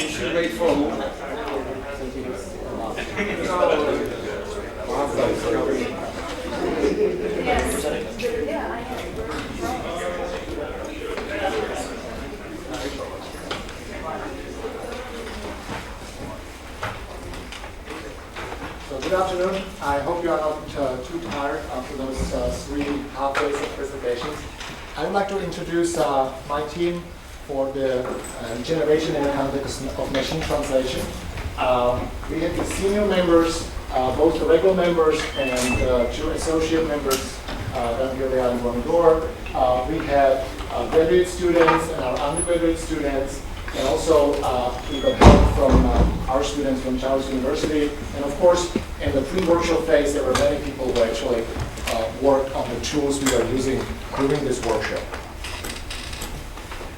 You should wait for a moment. So good afternoon. I hope you are not too tired after those 3 half days of presentations. I would like to introduce my team for the generation in the context of machine translation. We have the senior members, both the regular members and 2 associate members, down here they are in one door. We have graduate students and our undergraduate students, and also we got help from our students from Charles University. And of course, in the pre-workshop phase, there were many people who actually worked on the tools we are using during this workshop.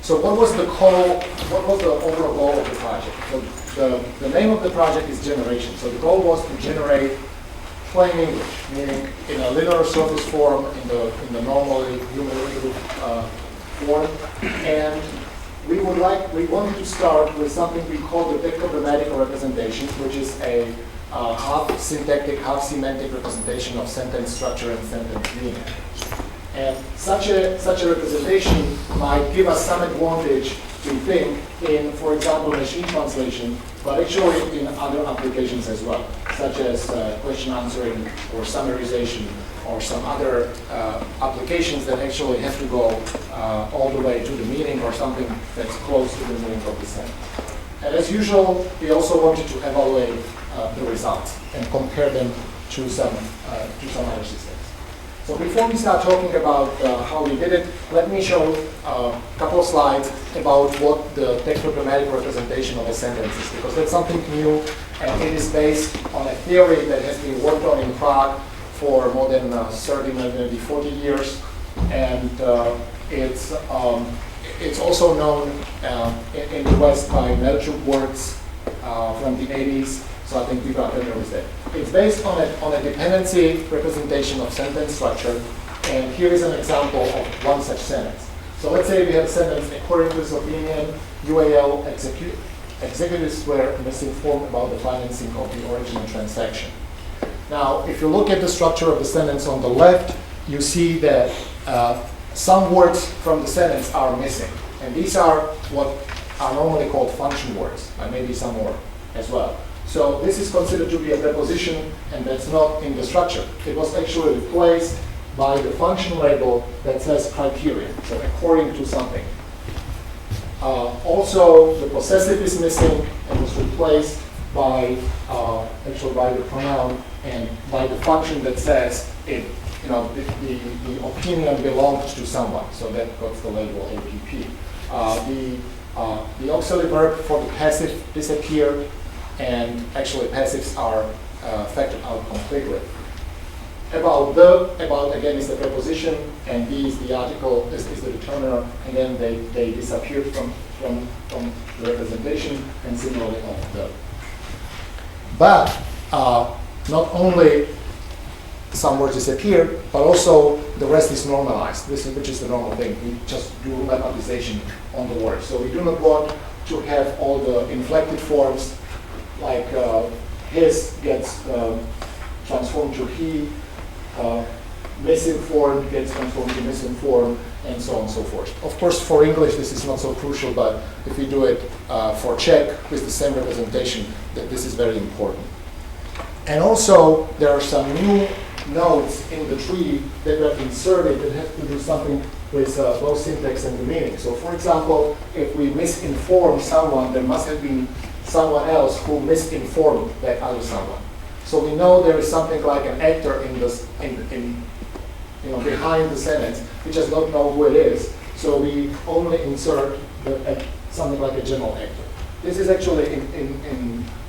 So what was the overall goal of the project? So the name of the project is generation. So the goal was to generate plain English, meaning in a linear surface form, in the normally human form. And we wanted to start with something we call the declogrammatic representation, which is a half syntactic, half semantic representation of sentence structure and sentence meaning. And such a representation might give us some advantage, we think, in, for example, machine translation, but actually in other applications as well, such as question answering or summarization or some other applications that actually have to go all the way to the meaning or something that's close to the meaning of the sentence. And as usual, we also wanted to evaluate the results and compare them to some other systems. So before we start talking about how we did it, let me show a couple of slides about what the declogrammatic representation of a sentence is, because that's something new, and it is based on a theory that has been worked on in Prague for more than 30, maybe 40 years, and it's also known in the West by Melchuk works from the 80s. So I think people are familiar with that. It's based on a dependency representation of sentence structure, and here is an example of one such sentence. So let's say we have a sentence, according to this opinion, UAL executives were misinformed about the financing of the original transaction. Now, if you look at the structure of the sentence on the left, you see that some words from the sentence are missing, and these are what are normally called function words, and maybe some more as well. So this is considered to be a preposition, and that's not in the structure. It was actually replaced by the function label that says criterion, so according to something. Also, the possessive is missing and was replaced by actually by the pronoun and by the function that says it, the opinion belongs to someone. So that got the label APP. The auxiliary verb for the passive disappeared. And actually passives are factored out completely. About again is the preposition, and B is the article, is the determiner, and then they disappeared from the representation, and similarly on the. But not only some words disappear, but also the rest is normalized, which is the normal thing. We just do lemmatization on the word. So we do not want to have all the inflected forms, like his gets transformed to he, misinformed gets transformed to misinformed, and so on and so forth. Of course, for English, this is not so crucial, but if we do it for Czech with the same representation, this is very important. And also, there are some new nodes in the tree that are inserted that have to do something with both syntax and the meaning. So, for example, if we misinform someone, there must have been someone else who misinformed that other someone. So we know there is something like an actor behind the sentence. We just don't know who it is. So we only insert something like a general actor. This is actually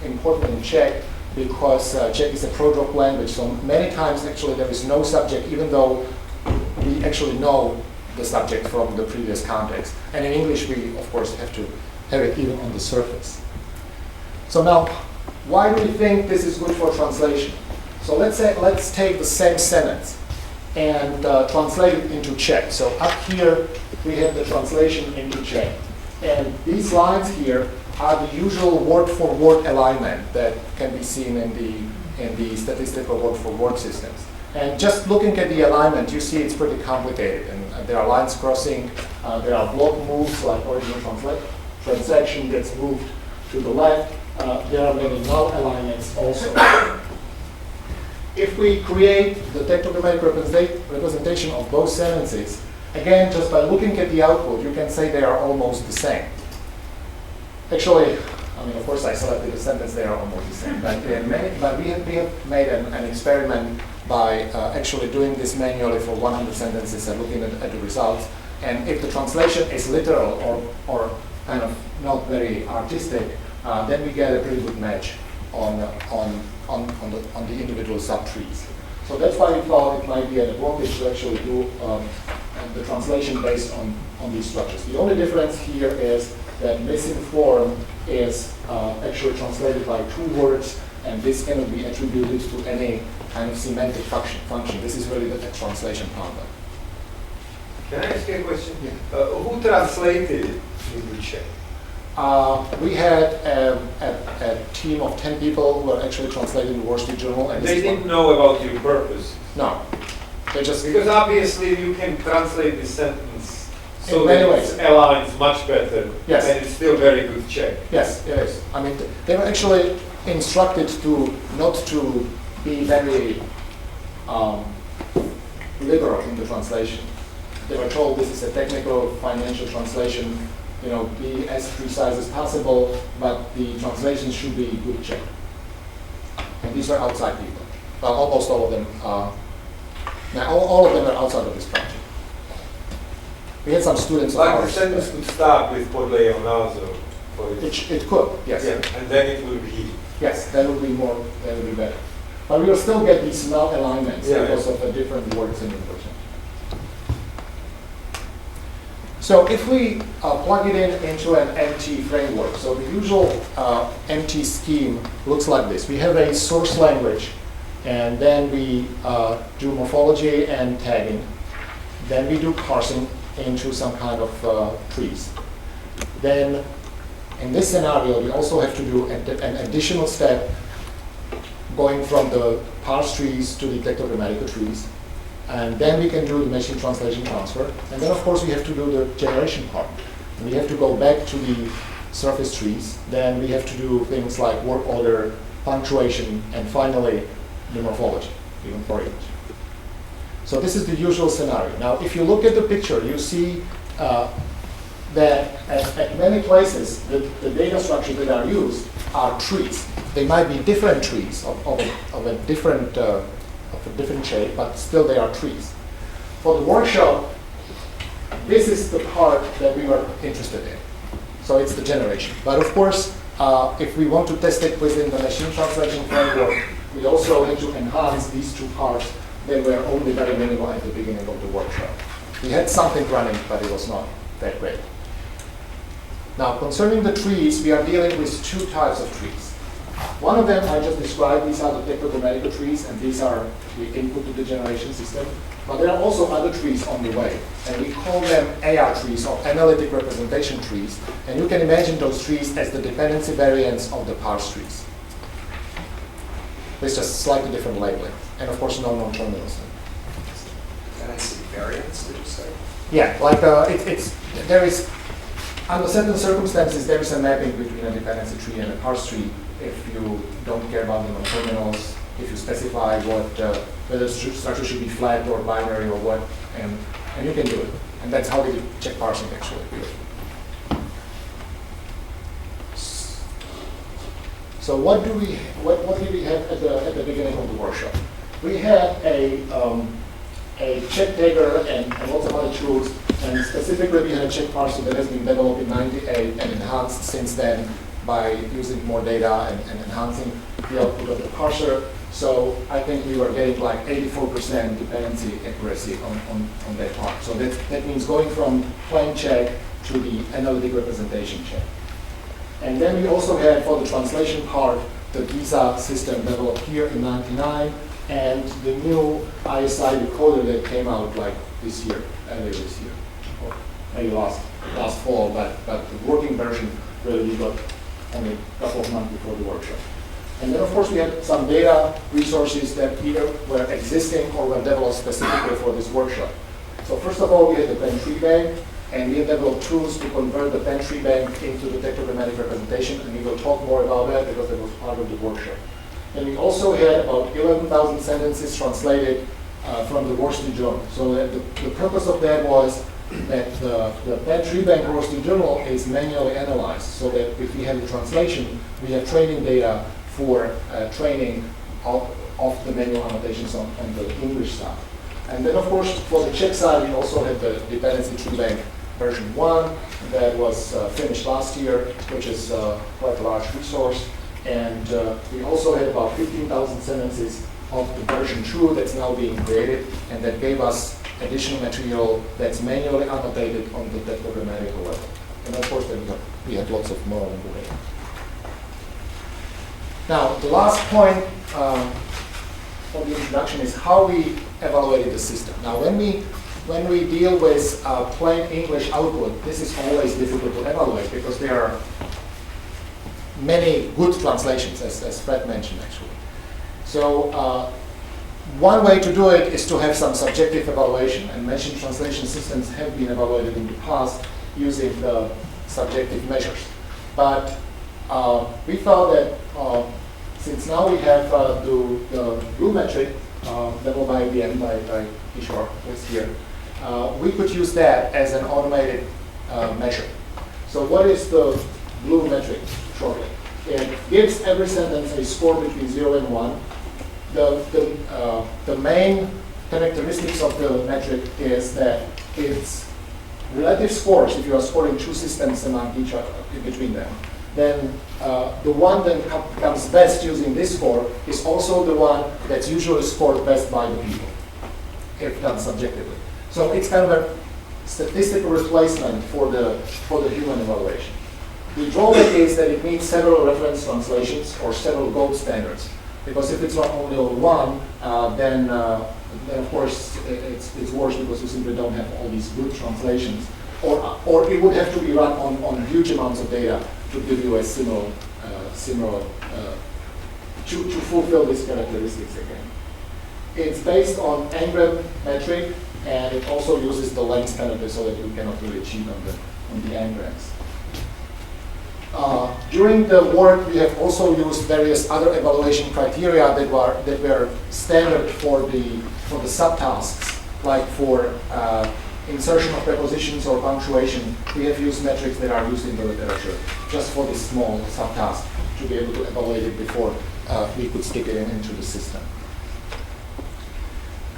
important in Czech because Czech is a prodrop language. So many times actually there is no subject, even though we actually know the subject from the previous context. And in English, we of course have to have it even on the surface. So now, why do we think this is good for translation? So let's take the same sentence and translate it into Czech. So up here, we have the translation into Czech. And these lines here are the usual word-for-word alignment that can be seen in the statistical word-for-word systems. And just looking at the alignment, you see it's pretty complicated. And there are lines crossing, there are block moves, like original transaction gets moved to the left. There are many null alignments also. If we create the tectogrammatic representation of both sentences, again, just by looking at the output, you can say they are almost the same. Actually, I mean, of course, I selected a sentence, they are almost the same. But we have made an experiment by actually doing this manually for 100 sentences and looking at the results. And if the translation is literal or kind of not very artistic, then we get a pretty good match on the individual subtrees. So that's why we thought it might be an advantage to actually do the translation based on these structures. The only difference here is that missing form is actually translated by 2 words, and this cannot be attributed to any kind of semantic function. This is really the translation problem. Can I ask you a question? Yeah. Who translated it into Czech? We had a team of 10 people who were actually translating the Wall Street Journal. And they didn't know about your purpose? No. They just... Because obviously you can translate this sentence so in that many it aligns much better. Yes. And it's still very good Czech. Yes, it is. I mean, they were actually instructed not to be very liberal in the translation. They were told this is a technical financial translation, you know, be as precise as possible, but the translation should be good Czech. And these are outside people. Well, almost all of them. Now, all of them are outside of this project. We had some students of Like ours. the sentence could start with podle jeho názoru, for instance. It could, yes. Yeah, and then it will be. Yes, that would be more, that would be better. But we will still get these null alignments because of the different words in the version. So if we plug it into an MT framework, so the usual MT scheme looks like this. We have a source language, and then we do morphology and tagging. Then we do parsing into some kind of trees. Then in this scenario, we also have to do an additional step going from the parse trees to the tectogrammatical trees. And then we can do the machine translation transfer. And then, of course, we have to do the generation part. And we have to go back to the surface trees. Then we have to do things like word order, punctuation, and finally, the morphology, even for each. So this is the usual scenario. Now, if you look at the picture, you see that at many places, the data structures that are used are trees. They might be different trees of a different shape, but still they are trees. For the workshop, this is the part that we were interested in. So it's the generation. But of course, if we want to test it within the machine translation framework, we also need to enhance these 2 parts that were only very minimal at the beginning of the workshop. We had something running, but it was not that great. Now, concerning the trees, we are dealing with 2 types of trees. One of them I just described, these are the tectogrammatical trees, and these are the input to the generation system. But there are also other trees on the way, and we call them AR trees, or analytic representation trees. And you can imagine those trees as the dependency variants of the parse trees. It's just slightly different labeling, and of course no non-terminals. Dependency variants, did you say? Yeah, like there is, under certain circumstances, there is a mapping between a dependency tree and a parse tree. If you don't care about the non-terminals, if you specify whether the structure should be flat or binary or what, and you can do it. And that's how we do check parsing actually. So what did we have at the beginning of the workshop? We had a check tagger and lots of other tools, and specifically we had a check parser that has been developed in '98 and enhanced since then by using more data and enhancing the output of the parser. So I think we were getting like 84% dependency accuracy on that part. So that means going from plain check to the analytic representation check. And then we also had, for the translation part, the GISA system developed here in '99, and the new ISI decoder that came out like this year, earlier this year, or maybe last fall, but the working version really got only a couple of months before the workshop. And then, of course, we had some data resources that either were existing or were developed specifically for this workshop. So first of all, we had the pen tree bank, and we have developed tools to convert the pen tree bank into the tetragrammatic representation, and we will talk more about that because that was part of the workshop. And we also had about 11,000 sentences translated from the Wall Street Journal. So the purpose of that was that the pen tree bank Wall Street Journal is manually analyzed, so that if we have the translation, we have training data for training of the manual annotations on the English side. And then, of course, for the Czech side, we also had the dependency tree bank version 1 that was finished last year, which is quite a large resource. And we also had about 15,000 sentences of the version 2 that's now being created, and that gave us additional material that's manually annotated on the tetragrammatical level. And of course, then we had lots of more on the way. Now, the last point of the introduction is how we evaluated the system. Now, when we deal with plain English output, this is always difficult to evaluate because there are many good translations, as Fred mentioned, actually. So one way to do it is to have some subjective evaluation, and machine translation systems have been evaluated in the past using the subjective measures. But we felt that since now we have the blue metric developed by IBM, by Kishore, who's here, we could use that as an automated measure. So what is the blue metric shortly? It gives every sentence a score between 0 and 1. The main characteristics of the metric is that its relative scores, if you are scoring two systems among each other, in between them, then the one that comes best using this score is also the one that's usually scored best by the people, if done subjectively. So it's kind of a statistical replacement for the human evaluation. The drawback is that it needs several reference translations or several gold standards. Because if it's not only on one, then of course it's worse because you simply don't have all these good translations. Or it would have to be run on huge amounts of data to give you a similar to fulfill these characteristics again. It's based on n-gram metric, and it also uses the length penalty so that you cannot really cheat on the n-grams. During the work, we have also used various other evaluation criteria that were standard for the subtasks, like for insertion of prepositions or punctuation. We have used metrics that are used in the literature just for this small subtask to be able to evaluate it before we could stick it into the system.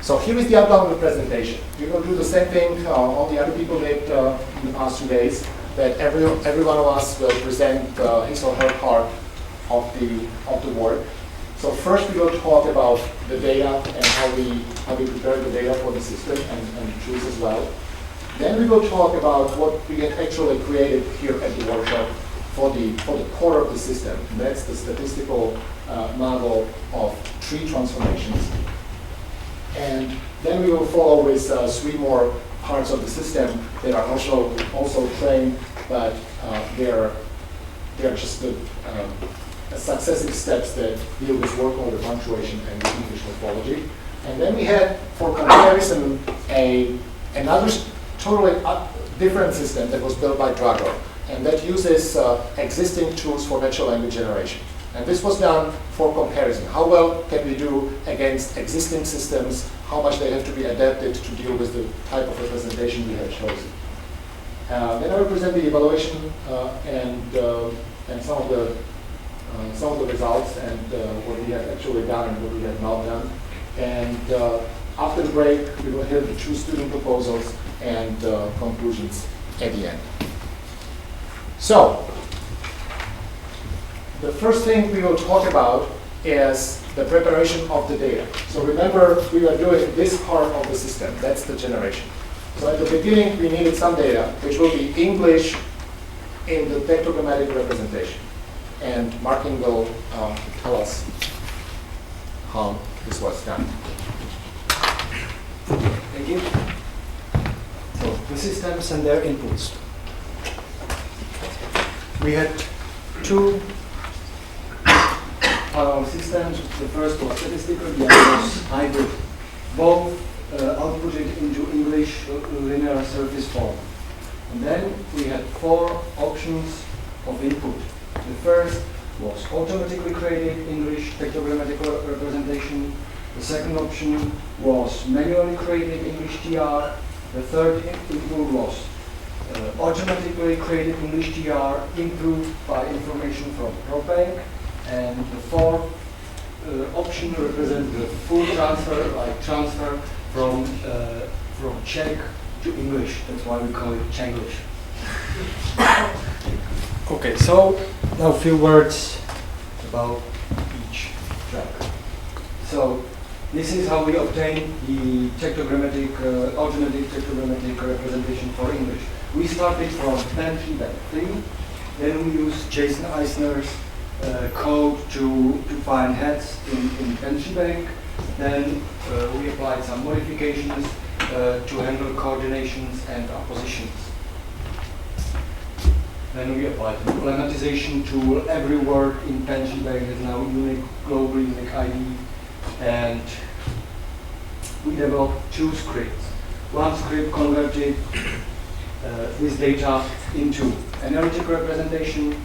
So here is the outline of the presentation. We will do the same thing all the other people did in the past 2 days, that every one of us will present his or her part of the work. So first we will talk about the data and how we prepare the data for the system and choose as well. Then we will talk about what we have actually created here at the workshop for the core of the system. And that's the statistical model of tree transformations. And then we will follow with 3 more parts of the system that are also trained, but they're just the successive steps that deal with word order, punctuation, and English morphology. And then we had, for comparison, another totally different system that was built by Drago, and that uses existing tools for natural language generation. And this was done for comparison. How well can we do against existing systems? How much they have to be adapted to deal with the type of representation we have chosen. Then I will present the evaluation and some of the results and what we have actually done and what we have not done. And after the break, we will hear the 2 student proposals and conclusions at the end. So, the first thing we will talk about is the preparation of the data. So remember, we are doing this part of the system. That's the generation. So at the beginning, we needed some data, which will be English in the tetragrammatic representation. And Martin will tell us how this was done. Thank you. So the systems and their inputs. We had two parallel systems. The first was statistical, the other was hybrid. Both outputted into English linear surface form. And then we had four options of input. The first was automatically created English pictogrammatical representation. The second option was manually created English TR. The third input was automatically created English TR improved by information from ProBank. And the fourth option represents the full transfer, like transfer from Czech to English. That's why we call it Chenglish. Okay, so now a few words about each track. So this is how we obtain the automatic tetragrammatic representation for English. We started from pen feedback 3, then we used Jason Eisner's code to find heads in pension bank. Then we applied some modifications to handle coordinations and oppositions. Then we applied the lemmatization tool. Every word in pension bank is now unique, global unique ID. And we developed two scripts. One script converted this data into analytic representation,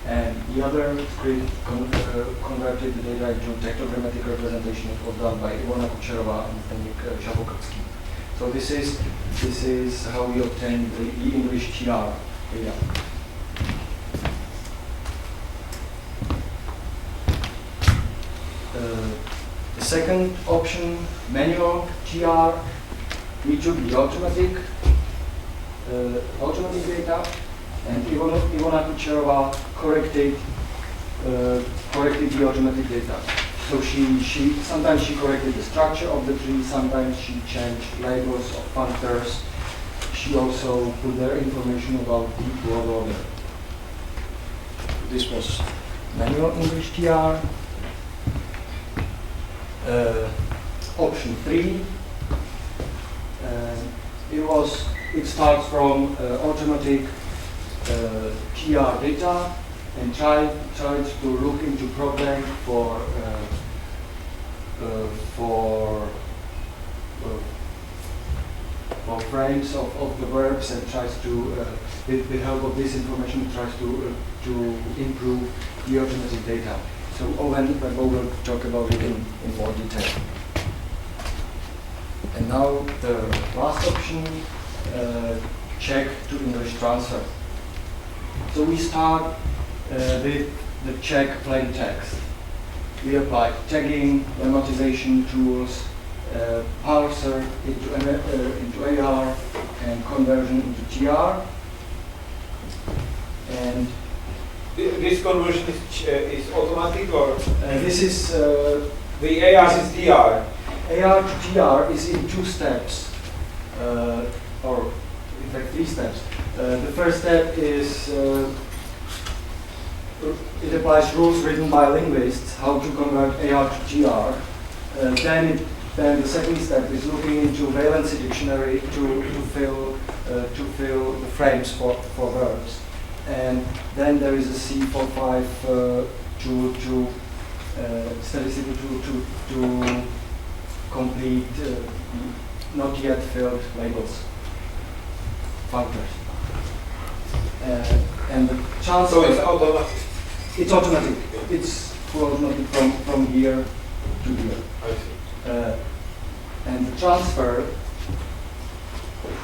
and the other script converted the data into tetragrammatic representation. It was done by Ivona Kučerová and Zdeněk Žabokrsky. So this is how we obtain the English TR data. The second option, manual TR, we took the automatic data, and Ivona Kučerová corrected the automatic data. So she sometimes she corrected the structure of the tree, sometimes she changed labels of functors. She also put their information about deep word order. This was manual English TR. Option 3. It starts from automatic TR data and tried to look into ProBank for frames of the verbs, and tries to, with the help of this information, tries to improve the automatic data. So Owen will talk about it in more detail. And now the last option, Czech to English transfer. So we start with the Czech plain text. We apply tagging, lemmatization tools, parser into AR, and conversion into TR. And this conversion is automatic, or this is the AR is DR? AR to TR is in 2 steps, or in fact 3 steps. The first step is it applies rules written by linguists how to convert AR to TR. Then the second step is looking into valency dictionary to fill the frames for verbs. And then there is a C45 to statistical to complete not yet filled labels, functors. And the chance. So it's automatic. It's automatic. It's automatic from here to here. I see. And the transfer.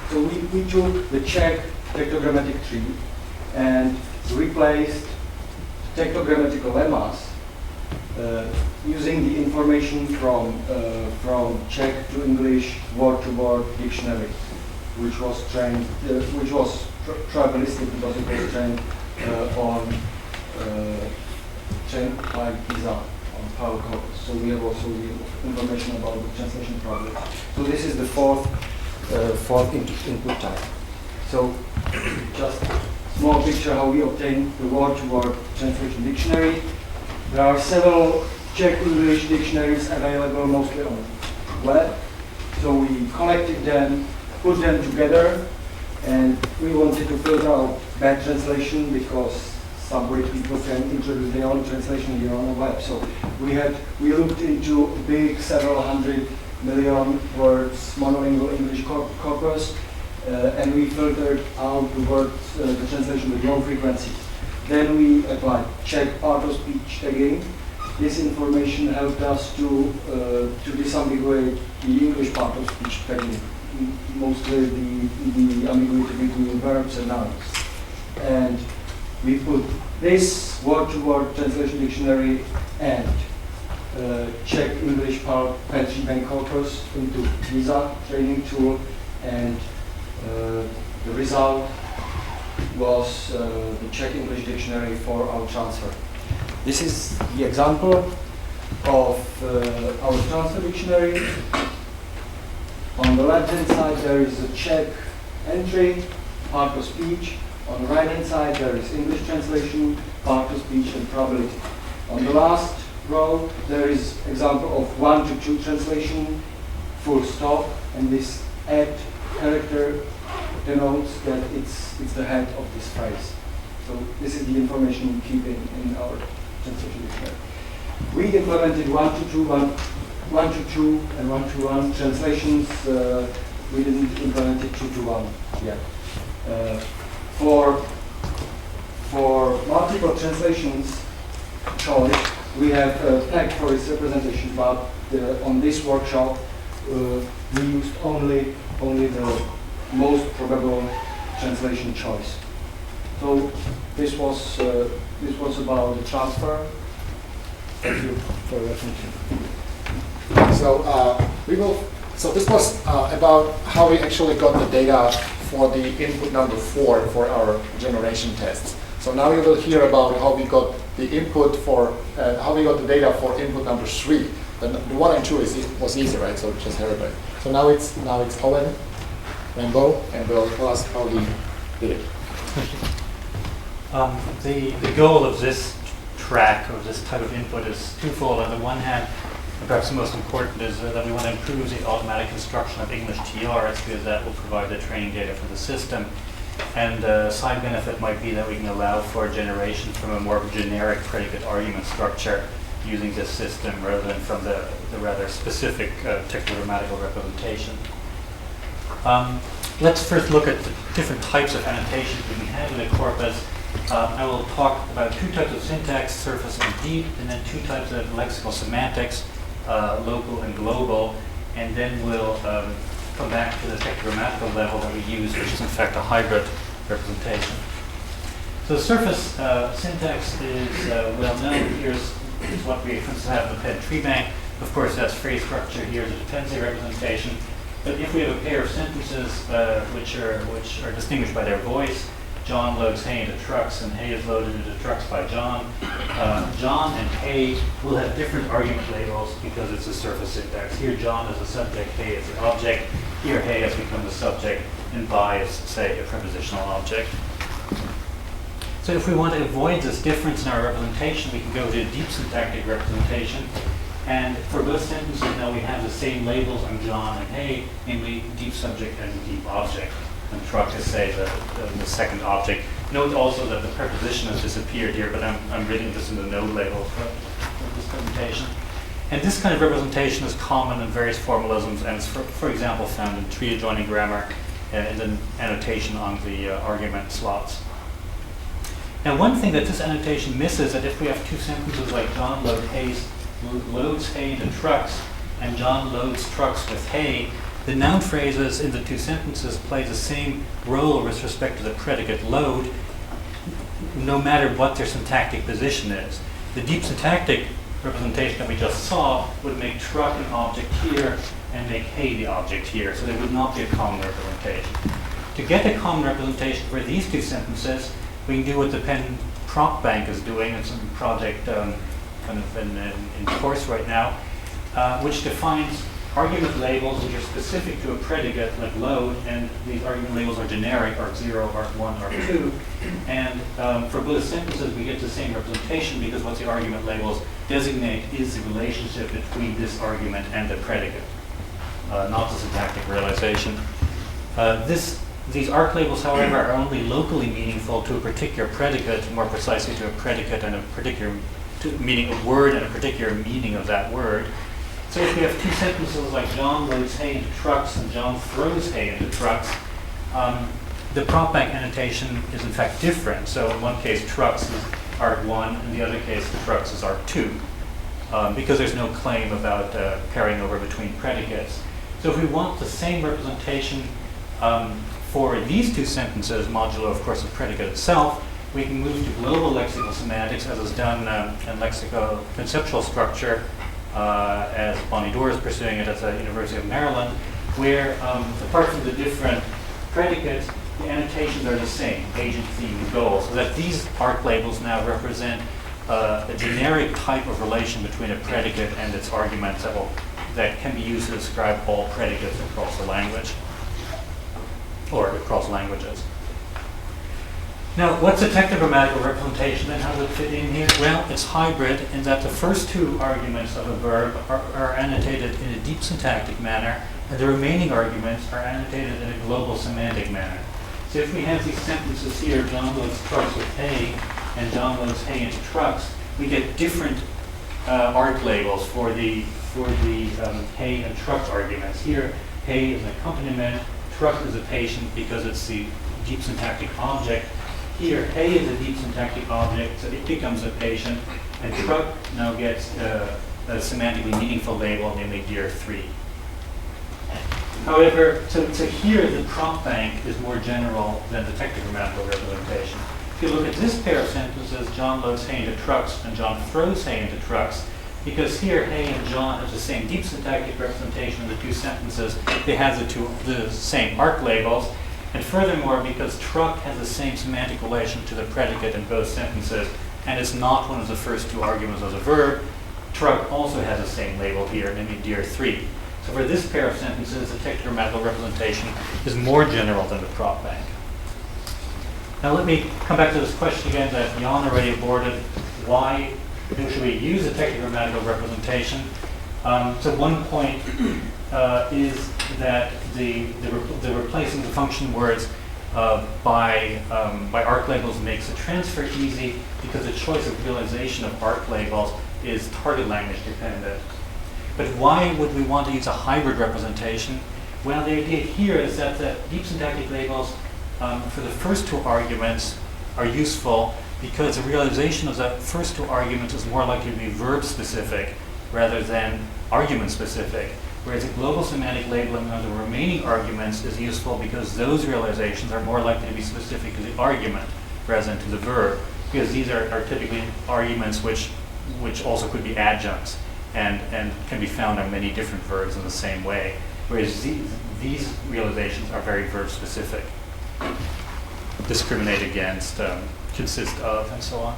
So we took the Czech tetragrammatic tree and replaced tetragrammatical lemmas using the information from Czech to English word-to-word dictionary, which was trained, which was tribalistic because it was trained trained by PISA on Paul Corpus. So we have also the information about the translation problem. So this is the fourth input type. So just small picture how we obtain the word-to-word translation dictionary. There are several Czech English dictionaries available mostly on web. So we collected them, put them together, and we wanted to filter out bad translation because some way people can introduce their own translation here on the web. So we looked into big several hundred million words monolingual English corpus, and we filtered out the words, the translation with low frequencies. Then we applied Czech part of speech tagging. This information helped us to disambiguate the English part of speech tagging, mostly the ambiguity between verbs and nouns. And we put this word-to-word translation dictionary and Czech English part Petri Bank corpus into Visa training tool, and the result was the Czech English dictionary for our transfer. This is the example of our transfer dictionary. On the left-hand side there is a Czech entry, part of speech. On the right-hand side there is English translation, part of speech and probability. On the last row there is example of 1 to 2 translation, full stop, and this add character denotes that it's the head of this phrase. So this is the information we keep in our translation dictionary. We implemented 1 to 2, 1 to 2 and 1 to 1 translations. We didn't implement it 2 to 1 yet. For multiple translations choice, we have tagged for its representation, but on this workshop we used only the most probable translation choice. So this was about the transfer. Thank you for your attention. So this was about how we actually got the data for the input number 4 for our generation tests. So now you will hear about how we got the input for how we got the data for input number 3. The 1 and 2 was easy, right? So just everybody. So now it's Owen Rambo, and will tell us how he did it. The goal of this track, or this type of input, is twofold. On the one hand, and perhaps the most important, is that we want to improve the automatic construction of English TRs, because that will provide the training data for the system. And a side benefit might be that we can allow for generation from a more generic predicate argument structure using this system rather than from the rather specific technogrammatical representation. Let's first look at the different types of annotations we can have in a corpus. I will talk about 2 types of syntax, surface and deep, and then 2 types of lexical semantics, local and global, and then we'll come back to the technogrammatical level that we use, which is in fact a hybrid representation. So the surface syntax is well known. Here's what we for instance have in the pen tree bank. Of course, that's phrase structure. Here's a dependency representation. But if we have a pair of sentences which are distinguished by their voice, John loads hay into trucks, and hay is loaded into trucks by John. John and hay will have different argument labels because it's a surface syntax. Here, John is the subject, hay is the object. Here, hay has become the subject, and by is, say, a prepositional object. So if we want to avoid this difference in our representation, we can go to a deep syntactic representation. And for both sentences, now we have the same labels on John and hay, namely deep subject and deep object. And truck is, say, the second object. Note also that the preposition has disappeared here, but I'm reading this in the node label for this presentation. And this kind of representation is common in various formalisms, and is, for example, found in tree adjoining grammar in the annotation on the argument slots. Now, one thing that this annotation misses is that if we have 2 sentences like John loads hay into trucks, and John loads trucks with hay, the noun phrases in the 2 sentences play the same role with respect to the predicate load, no matter what their syntactic position is. The deep syntactic representation that we just saw would make truck an object here and make hay the object here, so there would not be a common representation. To get a common representation for these 2 sentences, we can do what the Penn Prompt Bank is doing. It's a project kind of in course right now, which defines argument labels which are specific to a predicate like load, and these argument labels are generic, arg0, arg1, arg2. And for both sentences, we get the same representation because what the argument labels designate is the relationship between this argument and the predicate, not the syntactic realization. This These arc labels, however, are only locally meaningful to a particular predicate, more precisely to a predicate and a particular meaning of word and a particular meaning of that word. So if we have two sentences like John loads hay into trucks and John throws hay into trucks, the prop bank annotation is in fact different. So in one case, trucks is arc 1, in the other case, the trucks is arc 2, because there's no claim about carrying over between predicates. So if we want the same representation for these two sentences, modulo, of course, the predicate itself, we can move to global lexical semantics, as is done in lexico-conceptual structure, as Bonnie Dorr is pursuing it at the University of Maryland, where, apart from the different predicates, the annotations are the same, agent, theme, goal, so that these arc labels now represent a generic type of relation between a predicate and its arguments that can be used to describe all predicates across the language, or across languages. Now, what's a technogrammatical representation and how does it fit in here? Well, it's hybrid in that the first two arguments of a verb are annotated in a deep syntactic manner, and the remaining arguments are annotated in a global semantic manner. So if we have these sentences here, John loads trucks with hay, and John loads hay into trucks, we get different arc labels for the hay and truck arguments. Here, hay is an accompaniment, truck is a patient because it's the deep syntactic object. Here, hay is a deep syntactic object, so it becomes a patient, and truck now gets a semantically meaningful label, namely dear 3. However, so here the prop bank is more general than the technogrammatical representation. If you look at this pair of sentences, John loads hay into trucks and John throws hay into trucks, because here hay and John have the same deep syntactic representation in the two sentences, they have the same arc labels, and furthermore, because truck has the same semantic relation to the predicate in both sentences, and it's not one of the first two arguments of the verb, truck also has the same label here, namely dear 3. So for this pair of sentences, the technogrammatical representation is more general than the prop bank. Now let me come back to this question again that Jan already aborted. Why should we use a technogrammatical representation? So one point is that the replacing the function words by arc labels makes the transfer easy because the choice of realization of arc labels is target language dependent. But why would we want to use a hybrid representation? Well, the idea here is that the deep syntactic labels for the first two arguments are useful because the realization of the first two arguments is more likely to be verb specific rather than argument specific. Whereas a global semantic labeling of the remaining arguments is useful because those realizations are more likely to be specific to the argument rather than to the verb, because these are typically arguments which also could be adjuncts and can be found on many different verbs in the same way, whereas these realizations are very verb specific. Discriminate against, consist of, and so on.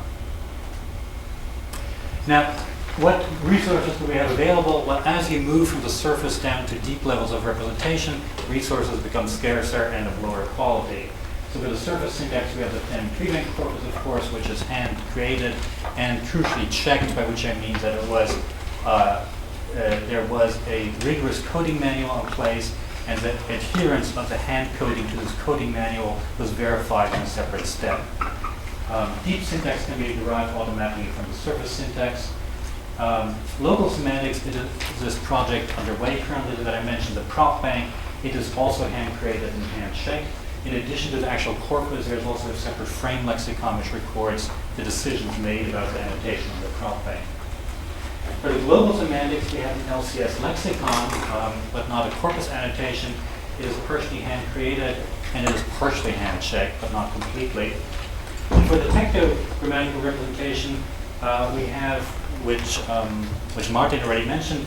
Now, what resources do we have available? Well, as you move from the surface down to deep levels of representation, resources become scarcer and of lower quality. So with the surface syntax, we have the Penn tree bank corpus, of course, which is hand created and crucially checked, by which I mean that it was there was a rigorous coding manual in place, and the adherence of the hand coding to this coding manual was verified in a separate step. Deep syntax can be derived automatically from the surface syntax. Local semantics is this project underway currently that I mentioned, the prop bank. It is also hand created and hand checked. In addition to the actual corpus, there's also a separate frame lexicon which records the decisions made about the annotation of the prop bank. For the global semantics, we have an LCS lexicon, but not a corpus annotation. It is partially hand created and it is partially hand checked, but not completely. And for the technogrammatical representation, we have, which Martin already mentioned,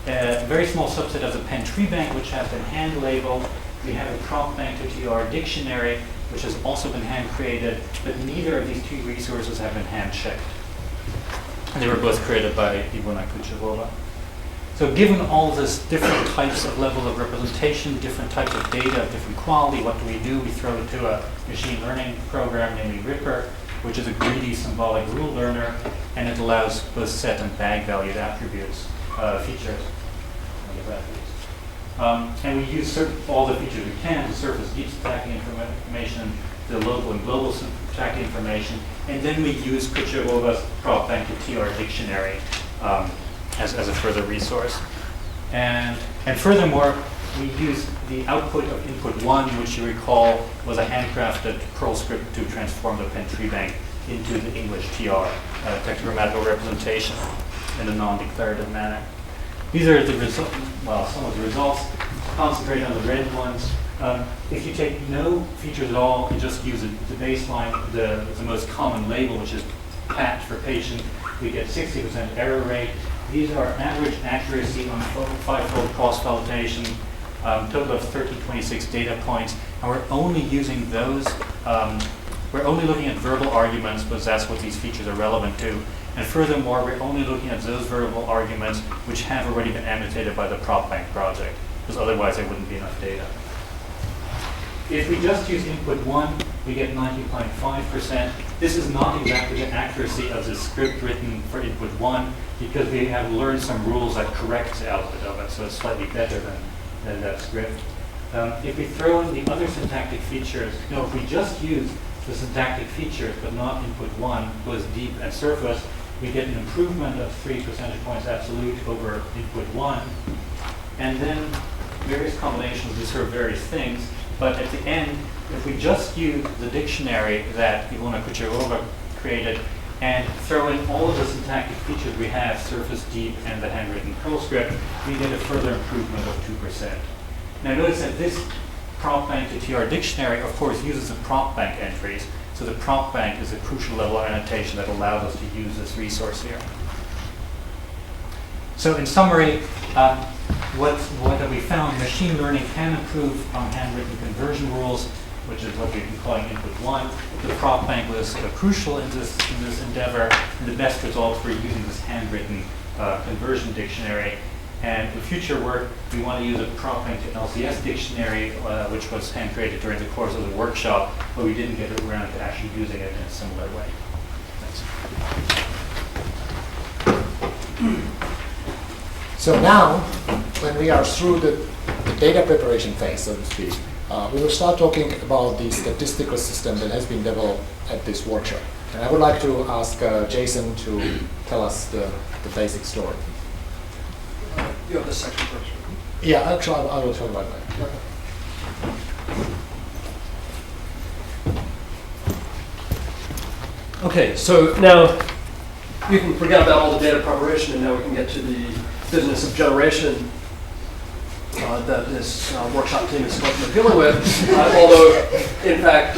a very small subset of the Penn tree bank, which has been hand labeled. We have a prompt bank to TR dictionary, which has also been hand created, but neither of these two resources have been hand checked. And they were both created by Ivona Kucherova. So given all this different types of levels of representation, different types of data of different quality, what do? We throw it to a machine learning program, namely Ripper, which is a greedy symbolic rule learner, and it allows both set and bag valued attributes, features. And we use all the features we can, the surface deep syntactic information, the local and global syntactic information, and then we use Kucherova's prop bank to TR dictionary as a further resource. And furthermore, we use the output of input 1, which you recall was a handcrafted Perl script to transform the Penn tree bank into the English TR, tetragrammatical representation, in a non-declarative manner. These are the results, well, some of the results. Concentrate on the red ones. If you take no features at all, you just use the baseline, the most common label, which is PAT for patient, we get 60% error rate. These are average accuracy on 5-fold cross-validation, total of 1326 data points, and we're only using those, we're only looking at verbal arguments because that's what these features are relevant to. And furthermore, we're only looking at those verbal arguments which have already been annotated by the prop bank project, because otherwise there wouldn't be enough data. If we just use input 1, we get 90.5%. This is not exactly the accuracy of the script written for input 1, because we have learned some rules that correct the output of it, so it's slightly better than that script. If we throw in the other syntactic features, if we just use the syntactic features but not input 1, goes deep and surface, we get an improvement of 3 percentage points absolute over input 1. And then various combinations will serve various things. But at the end, if we just use the dictionary that Ilona Kucherova created and throw in all of the syntactic features we have, surface, deep, and the handwritten Perl script, we get a further improvement of 2%. Now notice that this prop bank to TR dictionary, of course, uses the prop bank entries. So the prop bank is a crucial level of annotation that allows us to use this resource here. So in summary, what have we found? Machine learning can improve on handwritten conversion rules, which is what we've been calling input 1. The prop bank was crucial in this endeavor, and the best result for using this handwritten conversion dictionary. And in future work, we want to use a prop bank to LCS dictionary, which was hand created during the course of the workshop, but we didn't get around to actually using it in a similar way. Thanks. So now, when we are through the data preparation phase, so to speak, we will start talking about the statistical system that has been developed at this workshop. And I would like to ask Jason to tell us the basic story. You have this section first, right? Yeah, actually, I will talk about that. Okay, so now you can forget about all the data preparation, and now we can get to the business of generation that this workshop team is supposed to be dealing with. Although, in fact,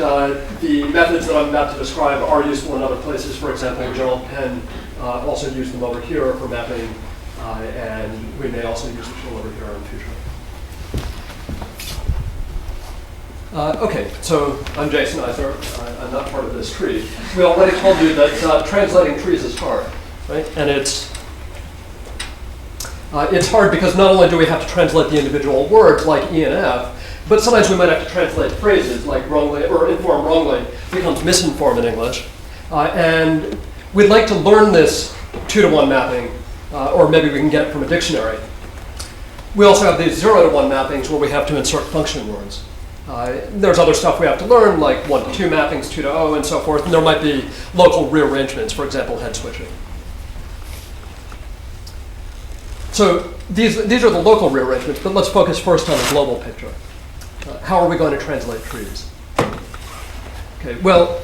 the methods that I'm about to describe are useful in other places. For example, General Penn also used them over here for mapping, and we may also use the tool over here in the future. Okay, so I'm Jason Eisner. I'm not part of this tree. We already told you that translating trees is hard, right? And it's hard because not only do we have to translate the individual words like E and F, but sometimes we might have to translate phrases like wrongly or informed wrongly becomes misinformed in English. And we'd like to learn this 2-to-1 mapping, or maybe we can get it from a dictionary. We also have these 0-to-1 mappings where we have to insert function words. There's other stuff we have to learn, like 1-to-2 mappings, 2-to-0, and so forth. And there might be local rearrangements, for example, head switching. So these are the local rearrangements, but let's focus first on the global picture. How are we going to translate trees? Okay, well,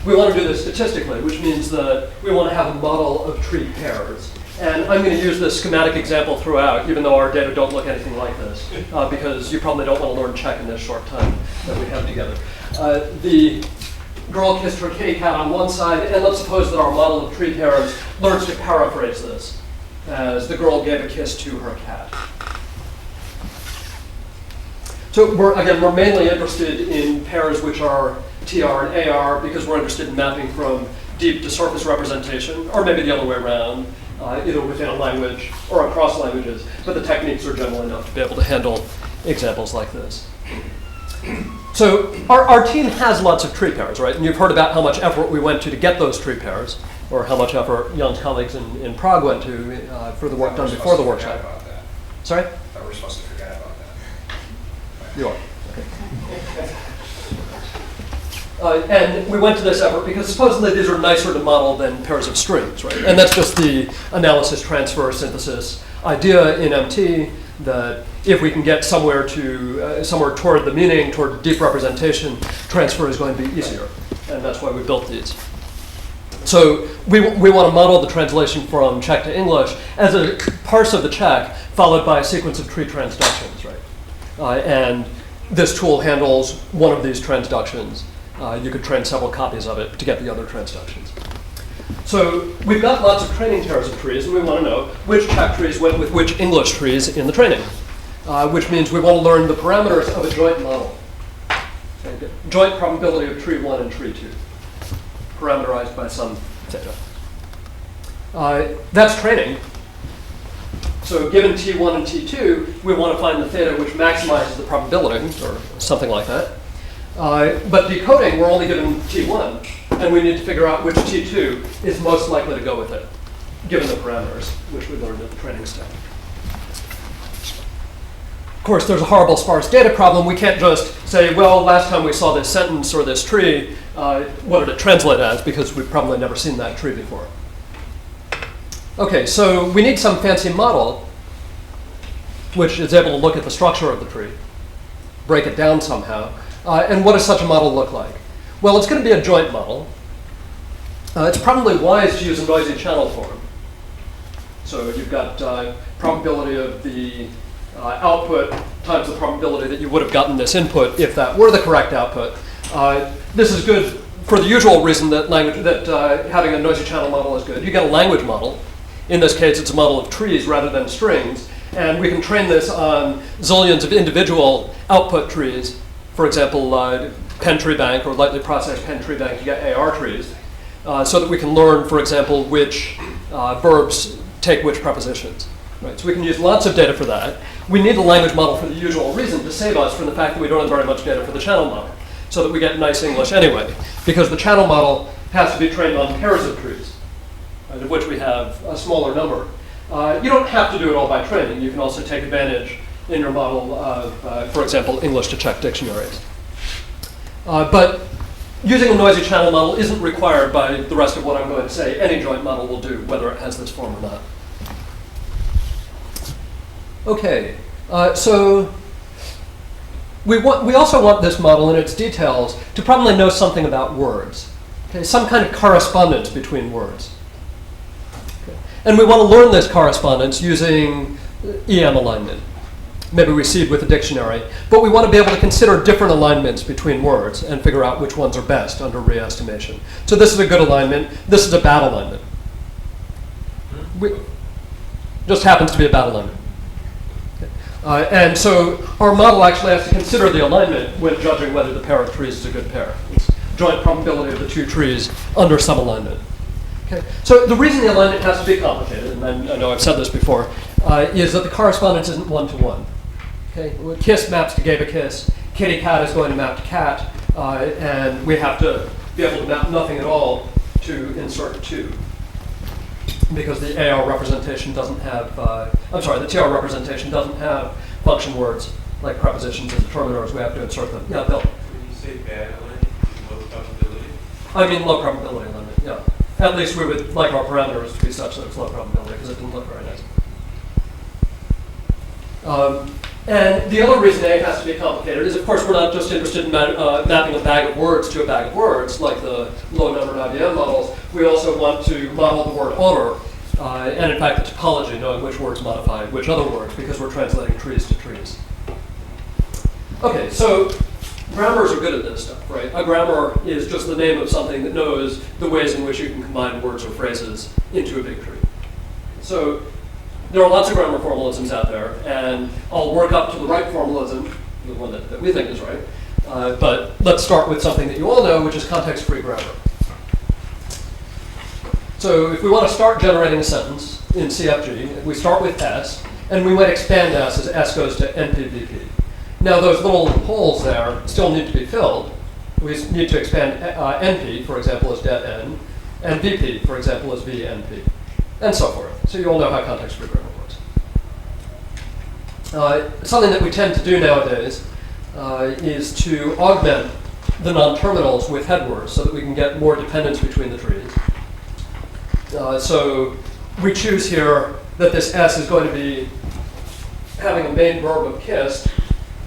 we want to do this statistically, which means that we want to have a model of tree pairs. And I'm going to use this schematic example throughout, even though our data don't look anything like this, because you probably don't want to learn Czech in this short time that we have together. The girl kissed her kitty cat on one side, and let's suppose that our model of tree pairs learns to paraphrase this as the girl gave a kiss to her cat. So we're mainly interested in pairs which are TR and AR because we're interested in mapping from deep to surface representation, or maybe the other way around, either within a language or across languages, but the techniques are general enough to be able to handle examples like this. So our team has lots of tree pairs, right? And you've heard about how much effort we went to get those tree pairs, or how much effort Jan's colleagues in Prague went to for the work done before the workshop. About that. Sorry? I thought we were supposed to forget about that. You are. And we went to this effort because supposedly these are nicer to model than pairs of strings, right? And that's just the analysis, transfer, synthesis idea in MT, that if we can get somewhere toward the meaning, toward deep representation, transfer is going to be easier. And that's why we built these. So we want to model the translation from Czech to English as a parse of the Czech followed by a sequence of tree transductions, right? And this tool handles one of these transductions. You could train several copies of it to get the other transductions. So we've got lots of training pairs of trees, and we want to know which Czech trees went with which English trees in the training, which means we want to learn the parameters of a joint model. Okay. Joint probability of tree 1 and tree 2, parameterized by some theta. That's training. So given T1 and T2, we want to find the theta which maximizes the probability, or something like that. But decoding, we're only given T1, and we need to figure out which T2 is most likely to go with it, given the parameters, which we learned at the training step. Of course, there's a horrible sparse data problem. We can't just say, well, last time we saw this sentence or this tree, what did it translate as? Because we've probably never seen that tree before. Okay, so we need some fancy model which is able to look at the structure of the tree, break it down somehow. And what does such a model look like? Well, it's going to be a joint model. It's probably wise to use a noisy channel form. So you've got probability of the output times the probability that you would have gotten this input if that were the correct output. This is good for the usual reason that having a noisy channel model is good. You get a language model. In this case, it's a model of trees rather than strings. And we can train this on zillions of individual output trees. For example, pen tree bank or lightly processed pen tree bank to get AR trees, so that we can learn, for example, which verbs take which prepositions. Right? So we can use lots of data for that. We need a language model for the usual reason, to save us from the fact that we don't have very much data for the channel model, so that we get nice English anyway, because the channel model has to be trained on pairs of trees, right, of which we have a smaller number. You don't have to do it all by training. You can also take advantage in your model of, for example, English to Czech dictionaries. But using a noisy channel model isn't required by the rest of what I'm going to say. Any joint model will do, whether it has this form or not. Okay, so we also want this model and its details to probably know something about words. Okay, some kind of correspondence between words. Okay. And we want to learn this correspondence using EM alignment. Maybe we seed with a dictionary, but we want to be able to consider different alignments between words and figure out which ones are best under re-estimation. So this is a good alignment. This is a bad alignment. Just happens to be a bad alignment. Okay. And so our model actually has to consider the alignment when judging whether the pair of trees is a good pair. It's joint probability of the two trees under some alignment. Okay. So the reason the alignment has to be complicated, and I know I've said this before, is that the correspondence isn't one-to-one. Okay? Kiss maps to gave a kiss. Kitty cat is going to map to cat. And we have to be able to map nothing at all to insert to. Because the AR representation doesn't have, the TR representation doesn't have function words like prepositions and determiners. We have to insert them. Yeah, Bill? When you say bad alignment, low probability? I mean low probability alignment, yeah. At least we would like our parameters to be such that it's low probability because it didn't look very nice. And the other reason A has to be complicated is, of course, we're not just interested in mapping a bag of words to a bag of words, like the low-numbered IBM models. We also want to model the word order, and in fact the topology, knowing which words modify which other words, because we're translating trees to trees. Okay, so grammars are good at this stuff, right? A grammar is just the name of something that knows the ways in which you can combine words or phrases into a big tree. So there are lots of grammar formalisms out there, and I'll work up to the right formalism, the one that we think is right. But let's start with something that you all know, which is context-free grammar. So if we want to start generating a sentence in CFG, we start with S, and we might expand S as S goes to NPVP. Now those little holes there still need to be filled. We need to expand NP, for example, as det N, and VP, for example, as VNP, and so forth. So you all know how context-free grammar works. Something that we tend to do nowadays is to augment the non-terminals with head words so that we can get more dependence between the trees. So we choose here that this S is going to be having a main verb of kissed,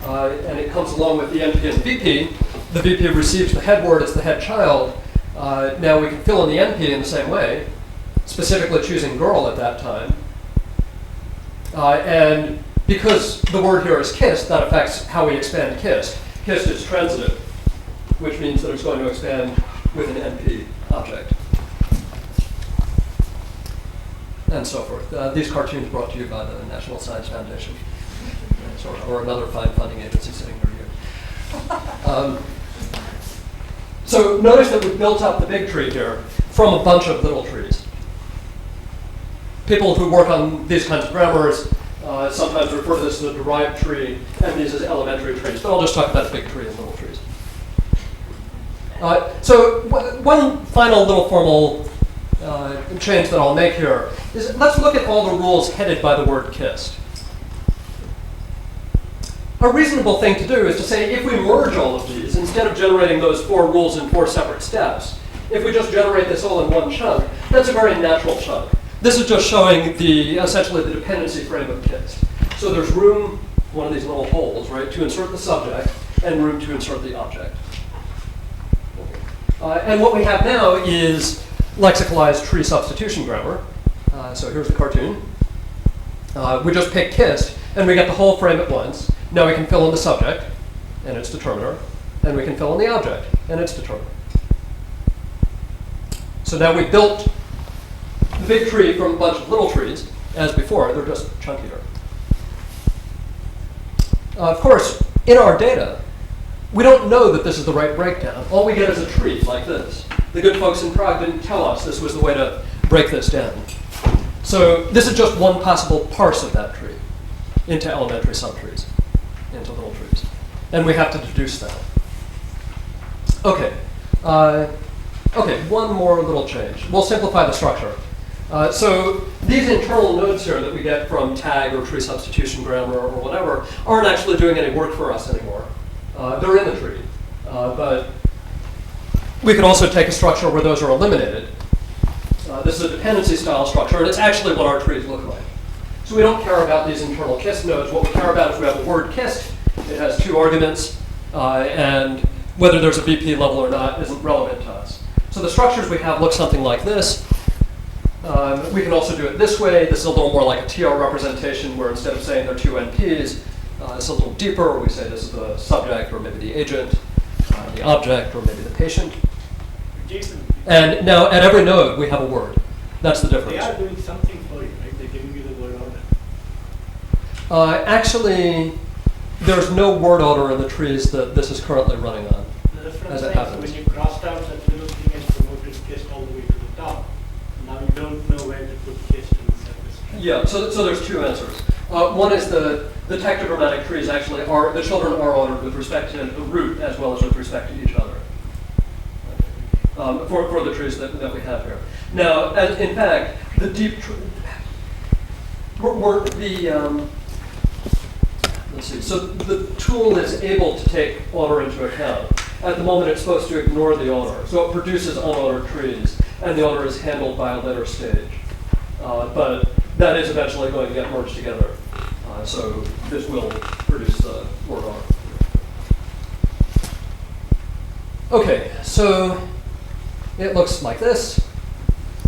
and it comes along with the NP and VP. The VP receives the head word as the head child. Now we can fill in the NP in the same way, specifically choosing girl at that time. And because the word here is kissed, that affects how we expand kissed. Kissed is transitive, which means that it's going to expand with an NP object. And so forth. These cartoons brought to you by the National Science Foundation, or another fine funding agency sitting near you. So notice that we've built up the big tree here from a bunch of little trees. People who work on these kinds of grammars sometimes refer to this as a derived tree and these as elementary trees, but I'll just talk about the big tree and little trees. So one final little formal change that I'll make here is let's look at all the rules headed by the word kissed. A reasonable thing to do is to say if we merge all of these, instead of generating those 4 rules in 4 separate steps, if we just generate this all in one chunk, that's a very natural chunk. This is just showing essentially the dependency frame of kissed. So there's room, one of these little holes, right, to insert the subject and room to insert the object. And what we have now is lexicalized tree substitution grammar. So here's the cartoon. We just pick kissed, and we get the whole frame at once. Now we can fill in the subject and its determiner, and we can fill in the object and its determiner. So now we built the big tree from a bunch of little trees. As before, they're just chunkier. Of course, in our data, we don't know that this is the right breakdown. All we get is a tree like this. The good folks in Prague didn't tell us this was the way to break this down. So this is just one possible parse of that tree into elementary subtrees, into little trees. And we have to deduce that. Okay. Okay, one more little change. We'll simplify the structure. So these internal nodes here that we get from tag or tree substitution grammar or whatever aren't actually doing any work for us anymore. They're in the tree. But we could also take a structure where those are eliminated. This is a dependency style structure, and it's actually what our trees look like. So we don't care about these internal kissed nodes. What we care about is we have a word kissed. It has 2 arguments, and whether there's a VP level or not isn't relevant to us. So the structures we have look something like this. We can also do it this way. This is a little more like a TR representation, where instead of saying there are 2 NPs, it's a little deeper. We say this is the subject, or maybe the agent, the object, or maybe the patient. Jason, And now at every node, we have a word. That's the they difference. are doing something for you, right? They're giving you the word order. Actually, there's no word order in the trees that this is currently running on. That's what I'm As it saying. So happens. when you crossed out that little thing and promoted kissed all the way to the top, now you don't know where to put kissed in the surface. Yeah, so there's 2 answers. One is the tectogrammatic trees actually are, the children are ordered with respect to the root as well as with respect to each other. For the trees that we have here. Now, in fact, the deep let's see. So the tool is able to take order into account. At the moment, it's supposed to ignore the order, so it produces unordered trees, and the order is handled by a later stage. But that is eventually going to get merged together. So this will produce the word order. Okay, so it looks like this.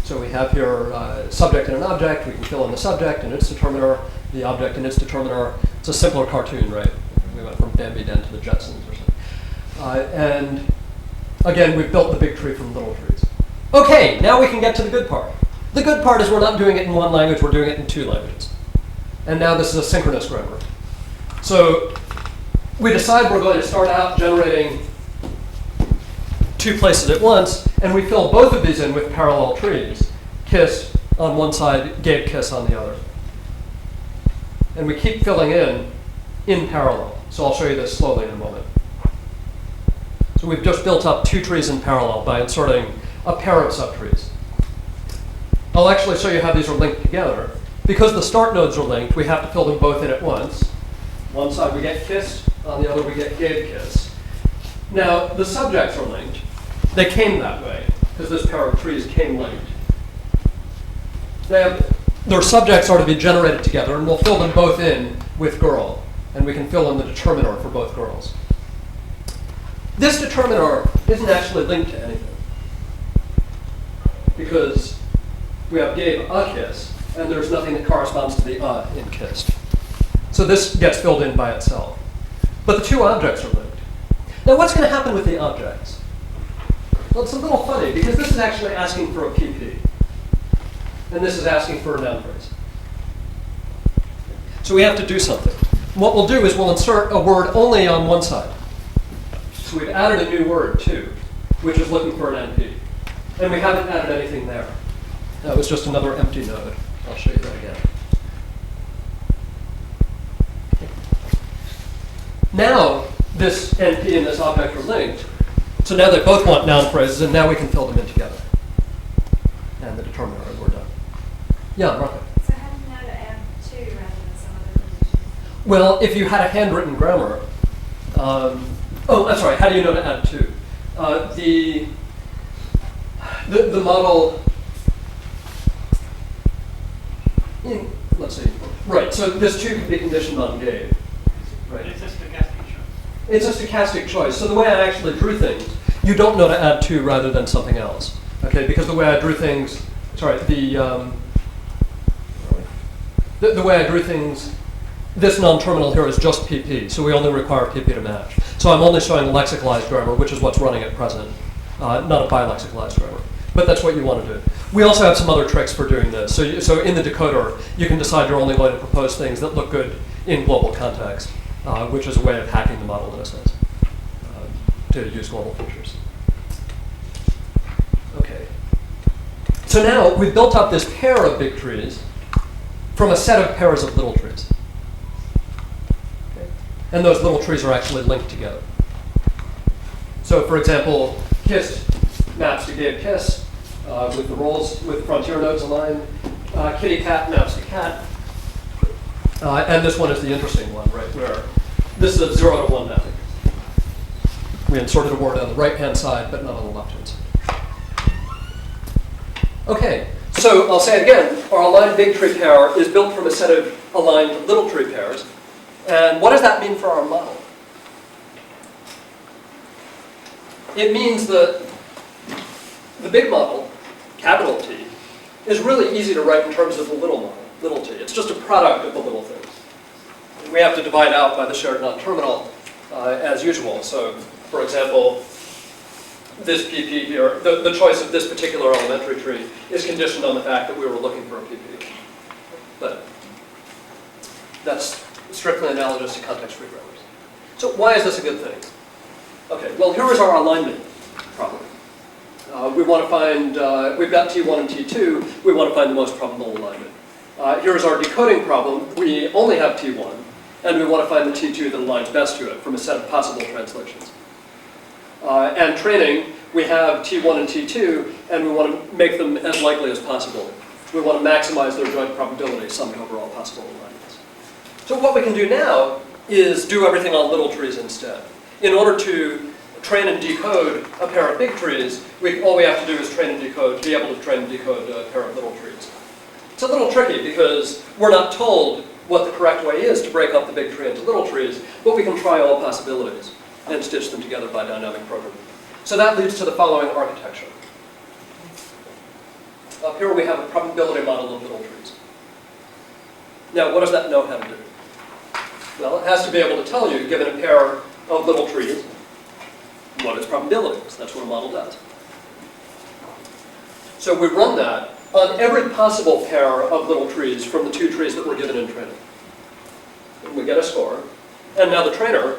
So we have here subject and an object. We can fill in the subject and its determiner, the object and its determiner. It's a simpler cartoon, right? We went from Bambi Den to the Jetsons or something. And again, we've built the big tree from little trees. Okay, now we can get to the good part. The good part is we're not doing it in one language, we're doing it in 2 languages. And now this is a synchronous grammar. So we decide we're going to start out generating 2 places at once, and we fill both of these in with parallel trees. Kiss on one side, gave kiss on the other. And we keep filling in parallel. So I'll show you this slowly in a moment. So we've just built up 2 trees in parallel by inserting a pair of subtrees. I'll actually show you how these are linked together. Because the start nodes are linked, we have to fill them both in at once. One side we get kissed, On the other, we get gave kiss. Now, the subjects are linked. They came that way, because this pair of trees came linked. Their subjects are to be generated together, and we'll fill them both in with girl. And we can fill in the determiner for both girls. This determiner isn't actually linked to anything, because we have gave a kiss, and there's nothing that corresponds to the in kissed. So this gets filled in by itself. But the two objects are linked. Now what's going to happen with the objects? Well, it's a little funny, because this is actually asking for a PP. And this is asking for a noun phrase. So we have to do something. What we'll do is we'll insert a word only on one side. So we've added a new word, too, which is looking for an NP. And we haven't added anything there. That was just another empty node. I'll show you that again. Now, this NP and this object are linked. So now they both want noun phrases, and now we can fill them in together. And the determiner, and we're done. Yeah, Martha. So how do you know to add two rather than some other conditions? Well, if you had a handwritten grammar, oh, I'm sorry, how do you know to add two? The model, let's see, right, so this two can be conditioned on gave. Right. It's a stochastic choice. It's a stochastic choice. So the way I actually drew things, you don't know to add two rather than something else. Okay, because the way I drew things, sorry, the way I drew things, this non-terminal here is just PP, so we only require PP to match. So I'm only showing lexicalized grammar, which is what's running at present, not a bilexicalized grammar. But that's what you want to do. We also have some other tricks for doing this. So in the decoder, you can decide you're only going to propose things that look good in global context, which is a way of hacking the model in a sense, to use global features. Okay. So now we've built up this pair of big trees from a set of pairs of little trees. Okay. And those little trees are actually linked together. So for example, kissed maps to gave kiss, with the roles, with the frontier nodes aligned. Kitty cat maps to cat. And this one is the interesting one, right, where this is a 0 to 1 mapping. We inserted a word on the right-hand side, but not on the left-hand side. Okay, so I'll say it again. Our aligned big tree pair is built from a set of aligned little tree pairs. And what does that mean for our model? It means that the big model, capital T, is really easy to write in terms of the little model, little t. It's just a product of the little things. We have to divide out by the shared non-terminal as usual. So, for example, this PP here, the choice of this particular elementary tree is conditioned on the fact that we were looking for a PP. But that's strictly analogous to context-free grammars. So why is this a good thing? Okay, well, here is our alignment problem. We want to find, we've got T1 and T2, we want to find the most probable alignment. Here's our decoding problem. We only have T1, and we want to find the T2 that aligns best to it from a set of possible translations. And training, we have T1 and T2, and we want to make them as likely as possible. We want to maximize their joint probability, summing over all possible alignments. So what we can do now is do everything on little trees instead. In order to train and decode a pair of big trees, all we have to do is train and decode, be able to train and decode a pair of little trees. It's a little tricky because we're not told what the correct way is to break up the big tree into little trees, but we can try all possibilities and stitch them together by dynamic programming. So that leads to the following architecture. Up here we have a probability model of little trees. Now, what does that know how to do? Well, it has to be able to tell you, given a pair of little trees, what its probability is. That's what a model does. So we run that on every possible pair of little trees from the two trees that were given in training. And we get a score. And now the trainer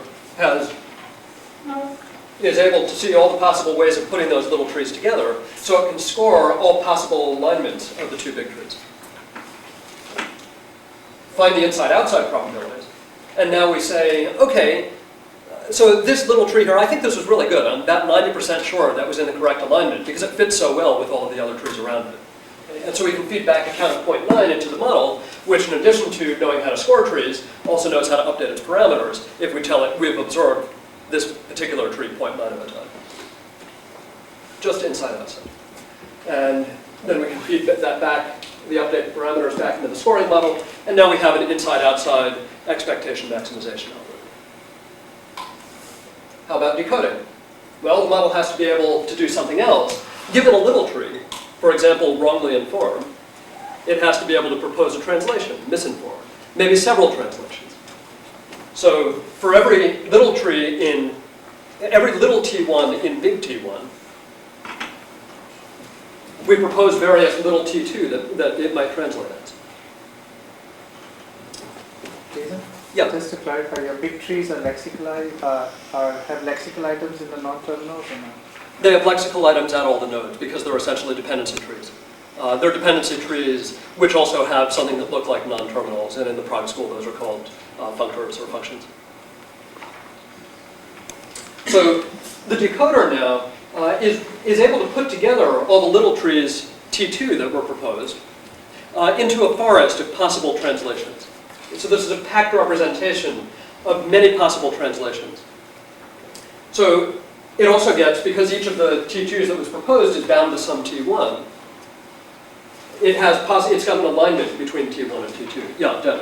is able to see all the possible ways of putting those little trees together, so it can score all possible alignments of the two big trees. Find the inside-outside probabilities. And now we say, okay, so this little tree here, I think this was really good. I'm about 90% sure that was in the correct alignment because it fits so well with all of the other trees around it. Okay, and so we can feed back a count of 0.9 into the model, which in addition to knowing how to score trees, also knows how to update its parameters if we tell it we've observed this particular tree 0.9 of a time. Just inside outside. And then we can feed that back, the updated parameters back into the scoring model, and now we have an inside-outside expectation maximization algorithm. How about decoding? Well, the model has to be able to do something else. Given a little tree, for example, wrongly informed, it has to be able to propose a translation, misinformed, maybe several translations. So for every little tree in, every little T1 in big T1, we propose various little T2 that it might translate as. Jason? Yeah. Just to clarify, your big trees are lexical, have lexical items in the non-terminals or not? They have lexical items at all the nodes because they're essentially dependency trees. They're dependency trees which also have something that look like non-terminals, and in the prog school those are called functors or functions. So the decoder now is able to put together all the little trees T2 that were proposed into a forest of possible translations. So this is a packed representation of many possible translations. So it also gets, because each of the T2s that was proposed is bound to some T1, it's got an alignment between T1 and T2. Yeah, Dan.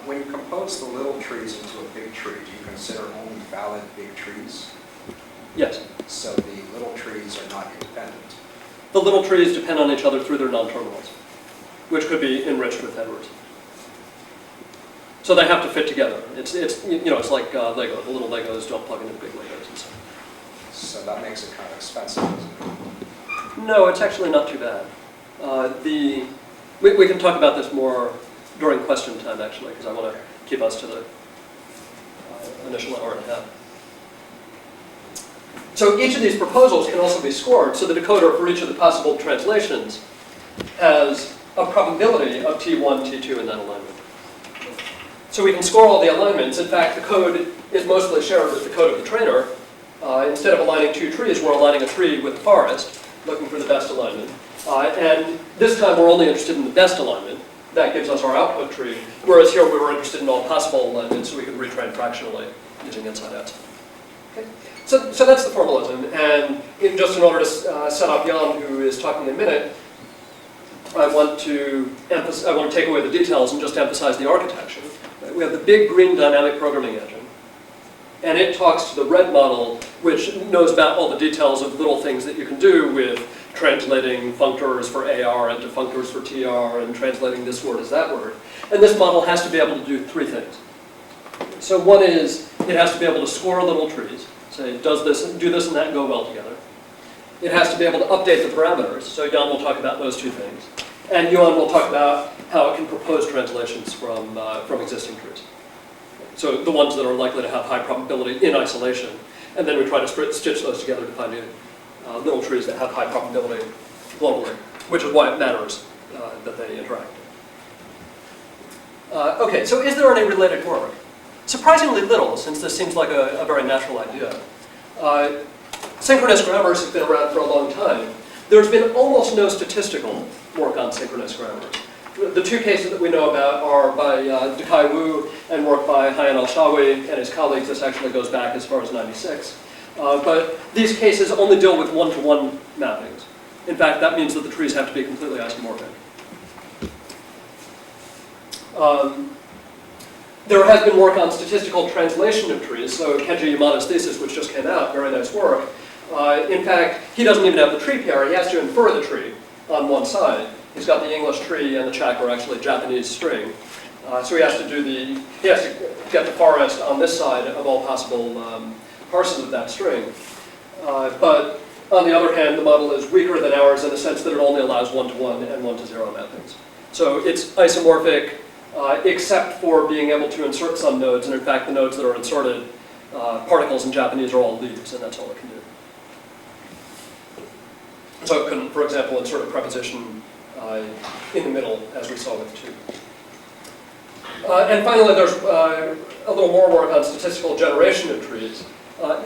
When you compose the little trees into a big tree, do you consider only valid big trees? Yes. So the little trees are not independent. The little trees depend on each other through their non-terminals, which could be enriched with Edwards. So they have to fit together. It's like Lego. The little Legos don't plug into big Legos and so on. So that makes it kind of expensive, doesn't it? No, it's actually not too bad. We can talk about this more during question time, actually, because I want to keep us to the initial hour and a half. So each of these proposals can also be scored. So the decoder for each of the possible translations has a probability of T1, T2 in that alignment. So we can score all the alignments. In fact, the code is mostly shared with the code of the trainer. Instead of aligning two trees, we're aligning a tree with a forest, looking for the best alignment. And this time we're only interested in the best alignment. That gives us our output tree. Whereas here we were interested in all possible alignments, so we could retrain fractionally using inside-outside. Okay. So that's the formalism. And just in order to set up Jan, who is talking in a minute, I want to take away the details and just emphasize the architecture. We have the big green dynamic programming engine. And it talks to the red model, which knows about all the details of little things that you can do with translating functors for AR into functors for TR and translating this word as that word. And this model has to be able to do three things. So one is it has to be able to score little trees. Say, does this, do this and that go well together. It has to be able to update the parameters. So Jan will talk about those two things. And Johan will talk about how it can propose translations from existing trees. So the ones that are likely to have high probability in isolation. And then we try to stitch those together to find little trees that have high probability globally, which is why it matters that they interact. Okay, so is there any related work? Surprisingly little, since this seems like a very natural idea. Synchronous grammars have been around for a long time. There's been almost no statistical work on synchronous grammars. The two cases that we know about are by Dekai Wu and work by Hayan Al-Shawi and his colleagues. This actually goes back as far as '96. But these cases only deal with one-to-one mappings. In fact, that means that the trees have to be completely isomorphic. There has been work on statistical translation of trees. So Kenji Yamada's thesis, which just came out, very nice work. In fact, he doesn't even have the tree pair. He has to infer the tree on one side. He's got the English tree and the Czech are actually Japanese string. So he has to get the forest on this side of all possible parses of that string. But on the other hand, the model is weaker than ours in the sense that it only allows one-to-one and one-to-zero mappings. So it's isomorphic except for being able to insert some nodes. And in fact, the nodes that are inserted, particles in Japanese are all leaves, and that's all it can do. So it couldn't, for example, insert a preposition in the middle, as we saw with 2. And finally, there's a little more work on statistical generation of trees.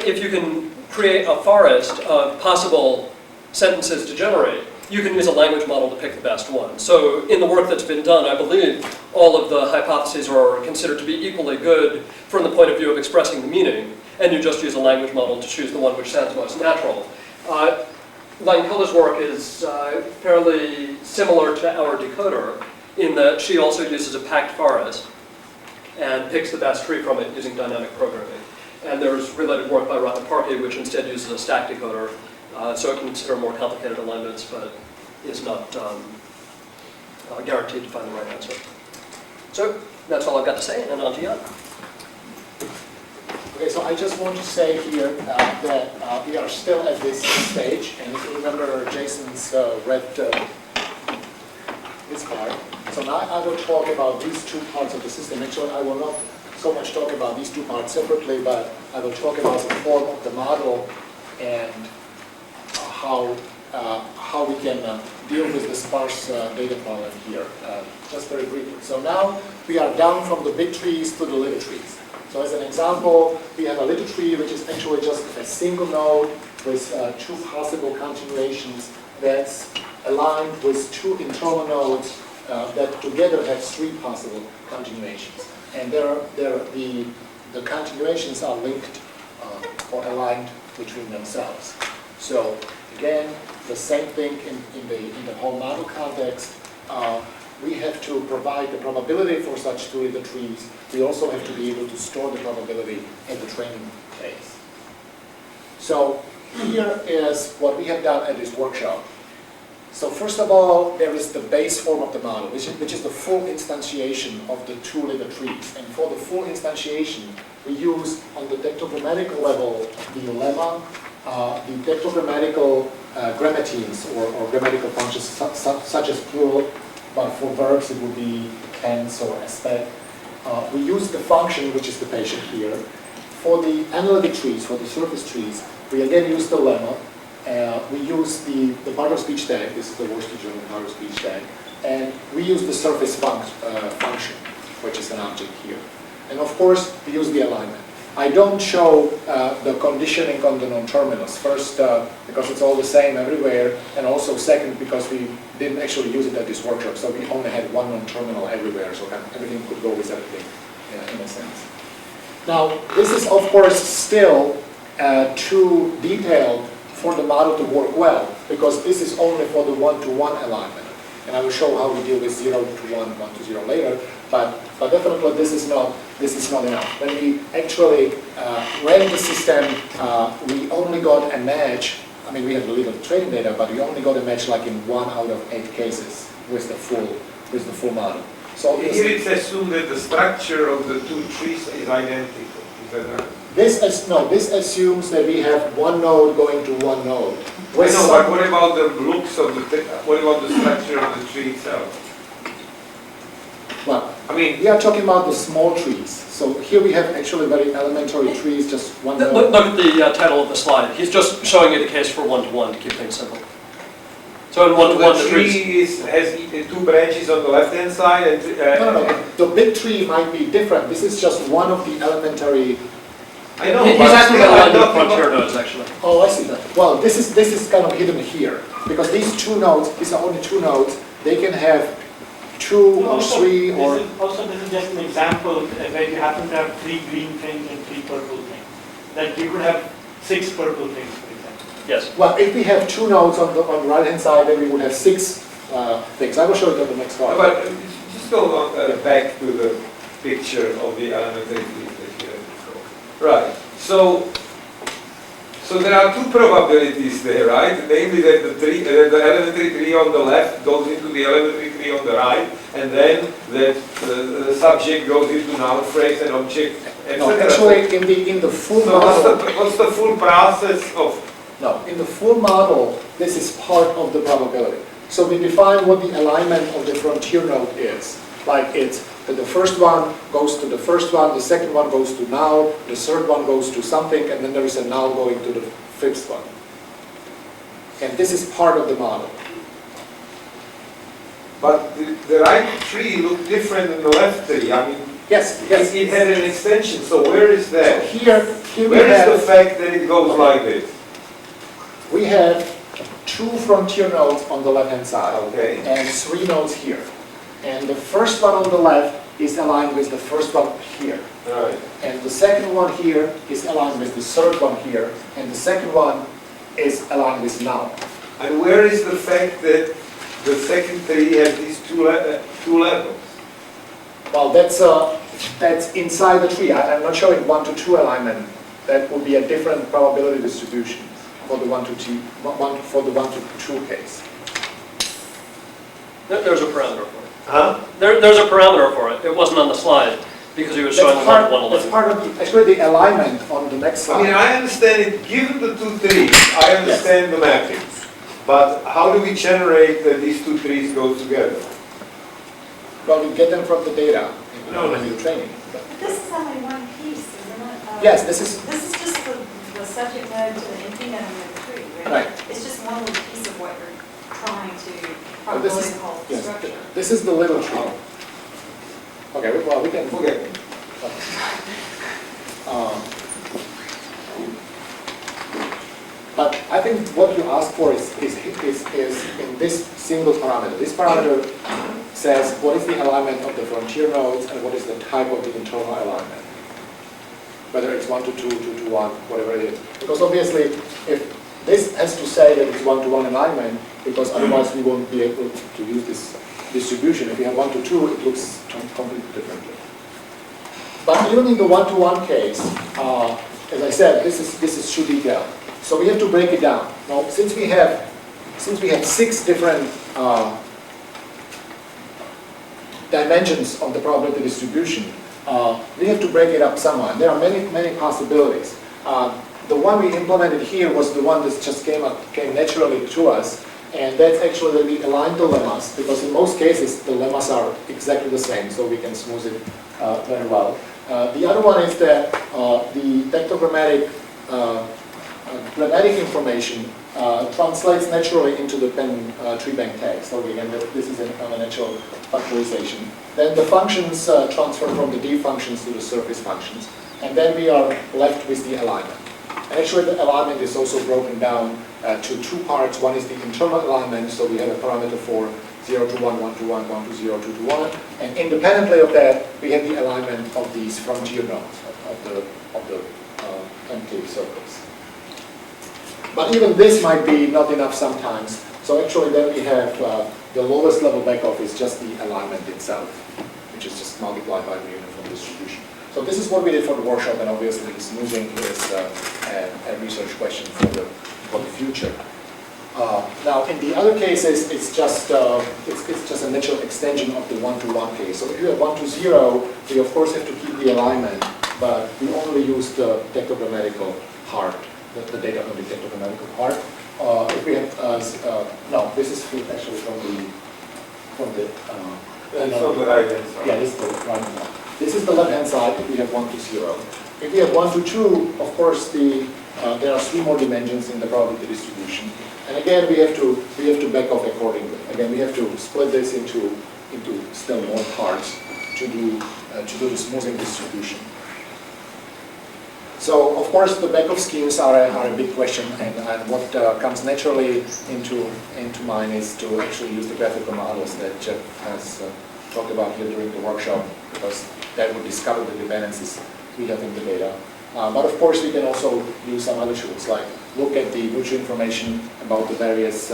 If you can create a forest of possible sentences to generate, you can use a language model to pick the best one. So in the work that's been done, I believe all of the hypotheses are considered to be equally good from the point of view of expressing the meaning, and you just use a language model to choose the one which sounds most natural. Langkella's work is fairly similar to our decoder in that she also uses a packed forest and picks the best tree from it using dynamic programming. And there's related work by Ratnaparke which instead uses a stack decoder, so it can consider more complicated alignments, but is not guaranteed to find the right answer. So that's all I've got to say, and on to Jan. Okay, so I just want to say here that we are still at this stage, and if you remember Jason's read this part. So now I will talk about these two parts of the system. Actually, I will not so much talk about these two parts separately, but I will talk about the form of the model and how we can deal with the sparse data problem here, just very briefly. So now we are down from the big trees to the little trees. So as an example, we have a little tree which is actually just a single node with two possible continuations that's aligned with two internal nodes that together have three possible continuations. And the continuations are linked or aligned between themselves. So again, the same thing in the whole model context. We have to provide the probability for such two little trees. We also have to be able to store the probability in the training case. So here is what we have done at this workshop. So first of all, there is the base form of the model, which is the full instantiation of the two little trees. And for the full instantiation, we use on the dectogrammatical level the lemma, the dectogrammatical grammatines or grammatical functions such as plural, but for verbs it would be cans or aspect. We use the function, which is the patient here. For the analytic trees, for the surface trees, we again use the lemma. We use the part-of-speech tag. This is the Worcester Journal part-of-speech tag. And we use the surface function, which is an object here. And of course, we use the alignment. I don't show the conditioning on the non-terminals. First, because it's all the same everywhere, and also second, because we didn't actually use it at this workshop, so we only had one non-terminal everywhere, so everything could go with everything, in a sense. Now, this is of course still too detailed for the model to work well, because this is only for the one-to-one alignment. And I will show how we deal with 0 to 1, 1 to 0 later, but definitely this is not enough. When we actually ran the system, we only got a match. I mean, we had a little training data, but we only got a match like in 1 out of 8 cases with the full model. So here it's assumed that the structure of the two trees is identical. Is that right? This assumes that we have one node going to one node. I know, but what about the looks of what about the structure of the tree itself? Well, I mean, we are talking about the small trees. So here we have actually very elementary trees, just one node. Look at the title of the slide. He's just showing you the case for one-to-one to keep things simple. So in one-to-one, the tree has two branches on the left-hand side. And, no. The big tree might be different. This is just one of the elementary. I know. He's asking about the frontier nodes, actually. Oh, I see that. Well, this is kind of hidden here because these two nodes, these are only two nodes. They can have two or three or. This is just an example where you happen to have 3 green things and 3 purple things. That you could have 6 purple things, for example. Yes. Well, if we have two nodes on the right-hand side, then we would have 6 things. I will show it on the next slide. But just go on, back to the picture of the elementary tree. Right. So there are two probabilities there, right? Namely that the elementary tree on the left goes into the elementary tree on the right, and then that the subject goes into noun phrase and object, etc. No, actually, in the full model. What's the full process of? No, in the full model, this is part of the probability. So we define what the alignment of the frontier node is. Like it's that the first one goes to the first one, the second one goes to now, the third one goes to something, and then there is a now going to the fifth one. And this is part of the model. But the right tree looked different than the left tree. I mean, yes. It had an extension, so where is that? So here where is the fact that it goes like this? We have 2 frontier nodes on the left-hand side. Okay. And 3 nodes here. And the first one on the left is aligned with the first one here. Right. And the second one here is aligned with the third one here. And the second one is aligned with now. And where is the fact that the second tree has these two levels? Well, that's inside the tree. I'm not showing 1 to 2 alignment. That would be a different probability distribution for the 1 to 2 case. There's a parameter for it. Huh? There's a parameter for it. It wasn't on the slide because he was showing That's 111. part of actually the alignment on the next I mean, slide. I understand it, given the two trees, I understand the mapping. But how do we generate that these two trees go together? Well, we get them from the data No, in the training. But this is only one piece, isn't it? Yes, this is This is just the subject node to the empty node of the tree, right? right. It's just one little piece of what you're trying to Well, this probably is call yes. structure. This is the little tree. Okay. Well, we can Okay. But I think what you ask for is in this single parameter. This parameter says what is the alignment of the frontier nodes and what is the type of the internal alignment. Whether it's 1 to 2, 2 to 1, whatever it is. Because obviously, if this has to say that it's 1 to 1 alignment, because otherwise we won't be able to use this distribution. If you have 1 to 2, it looks completely differently. But even in the 1 to 1 case, as I said, this is too detailed. So we have to break it down. Now, since we have 6 different dimensions of the probability distribution, we have to break it up somewhere. There are many possibilities. The one we implemented here was the one that just came naturally to us, and that's actually that we aligned the lemmas, because in most cases the lemmas are exactly the same, so we can smooth it very well. The other one is that the tectogrammatic grammatic information translates naturally into the Penn tree bank tag. So again, this is a natural factorization. Then the functions transfer from the D functions to the surface functions. And then we are left with the alignment. And actually the alignment is also broken down to 2 parts. One is the internal alignment, so we have a parameter for 0 to 1, 1 to 1, 1 to 0, 2 to 1. And independently of that, we have the alignment of these frontier nodes of the empty circles. But even this might be not enough sometimes. So actually then we have the lowest level backoff is just the alignment itself, which is just multiplied by the uniform distribution. So this is what we did for the workshop, and obviously the smoothing is a research question for the future. Now in the other cases, it's just a natural extension of the 1 to 1 case. So if you have 1 to 0, we of course have to keep the alignment, but we only use the tectogrammatical part. The data on the tectogrammatical part. If we have, no, this is actually from the right-hand side. yeah, this is the right hand side. This is the left-hand side if we have 1 to 0. If we have 1 to 2, of course, there are 3 more dimensions in the probability distribution. And again, we have to back off accordingly. Again, we have to split this into still more parts to do the smoothing distribution. So, of course, the backoff schemes are a big question, and what comes naturally into mind is to actually use the graphical models that Jeff has talked about here during the workshop, because that would discover the dependencies we have in the data. But of course, we can also use some other tools, like look at the mutual information about the various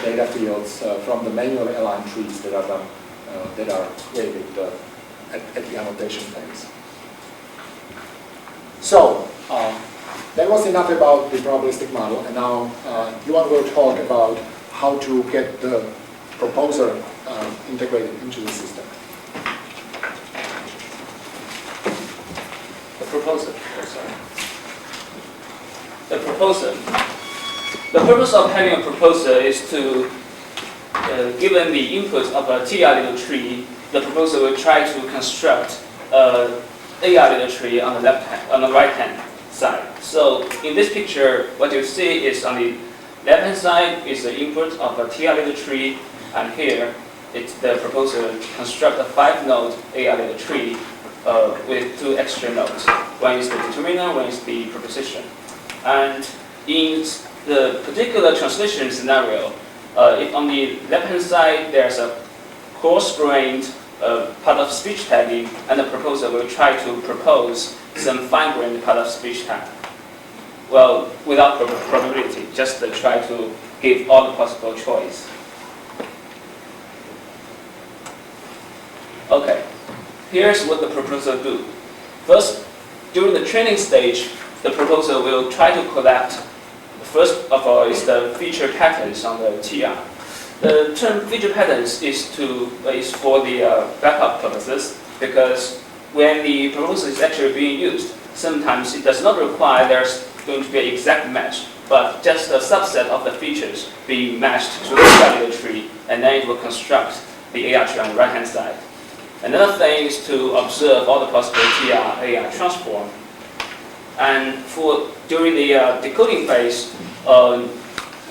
data fields from the manually aligned trees that are created at the annotation phase. So, that was enough about the probabilistic model, and now Yuan will talk about how to get the proposer integrated into the system. The proposer, sorry. The proposer. The purpose of having a proposer is to, given the input of a TR little tree, the proposer will try to construct a AR little tree on the right hand side. So in this picture, what you see is on the left hand side is the input of a TR little tree, and here it's the proposer construct a 5-node AR little tree with 2 extra nodes. One is the determiner, one is the proposition. And in the particular translation scenario, if on the left-hand side there's a coarse-grained part of speech tagging, and the proposer will try to propose some fine-grained part of speech tag. Well, without probability, just to try to give all the possible choice. Okay, here's what the proposer do. First, during the training stage, the proposer will try to collect, first of all, is the feature patterns on the TR. The term feature patterns is for the backup purposes, because when the proposer is actually being used, sometimes it does not require there's going to be an exact match, but just a subset of the features being matched to the value tree, and then it will construct the AR tree on the right-hand side. Another thing is to observe all the possible TR-AR transform. And during the decoding phase,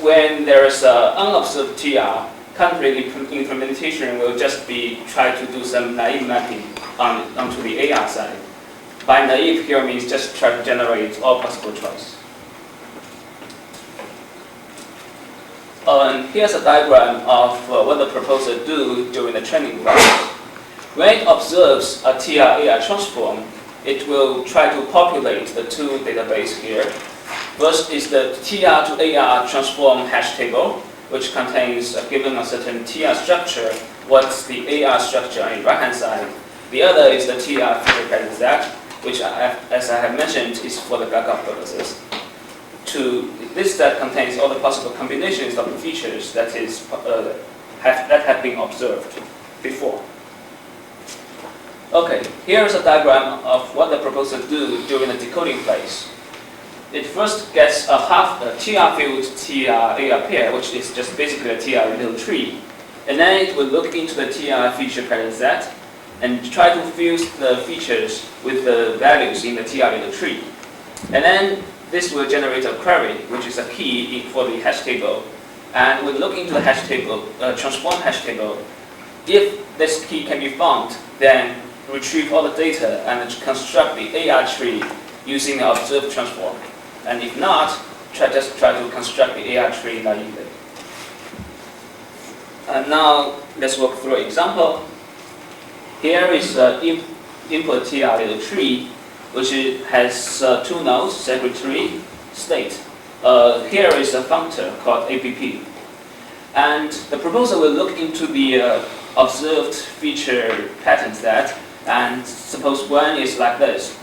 when there is an unobserved TR, country implementation will just be try to do some naive mapping onto the AR side. By naive here means just try to generate all possible choice. Here's a diagram of what the proposer do during the training phase. When it observes a TR-AR transform, it will try to populate the two databases here. First is the TR to AR transform hash table, which contains, given a certain TR structure, what's the AR structure on the right-hand side. The other is the TR feature pattern set, which, as I have mentioned, is for the backup purposes. This set contains all the possible combinations of features that have been observed before. Okay, here is a diagram of what the proposer do during the decoding phase. It first gets a TR field TR-AR pair, which is just basically a TR little tree, and then it will look into the TR feature pattern set and try to fuse the features with the values in the TR little tree. And then this will generate a query, which is a key for the hash table, and we'll look into the hash table, transform hash table. If this key can be found, then retrieve all the data and construct the AR tree using the observed transform. And if not, just try to construct the AR tree naively. And now let's walk through an example. Here is input TR little tree, which has two nodes, secretary, state. Here is a functor called app. And the proposer will look into the observed feature pattern set, and suppose one is like this.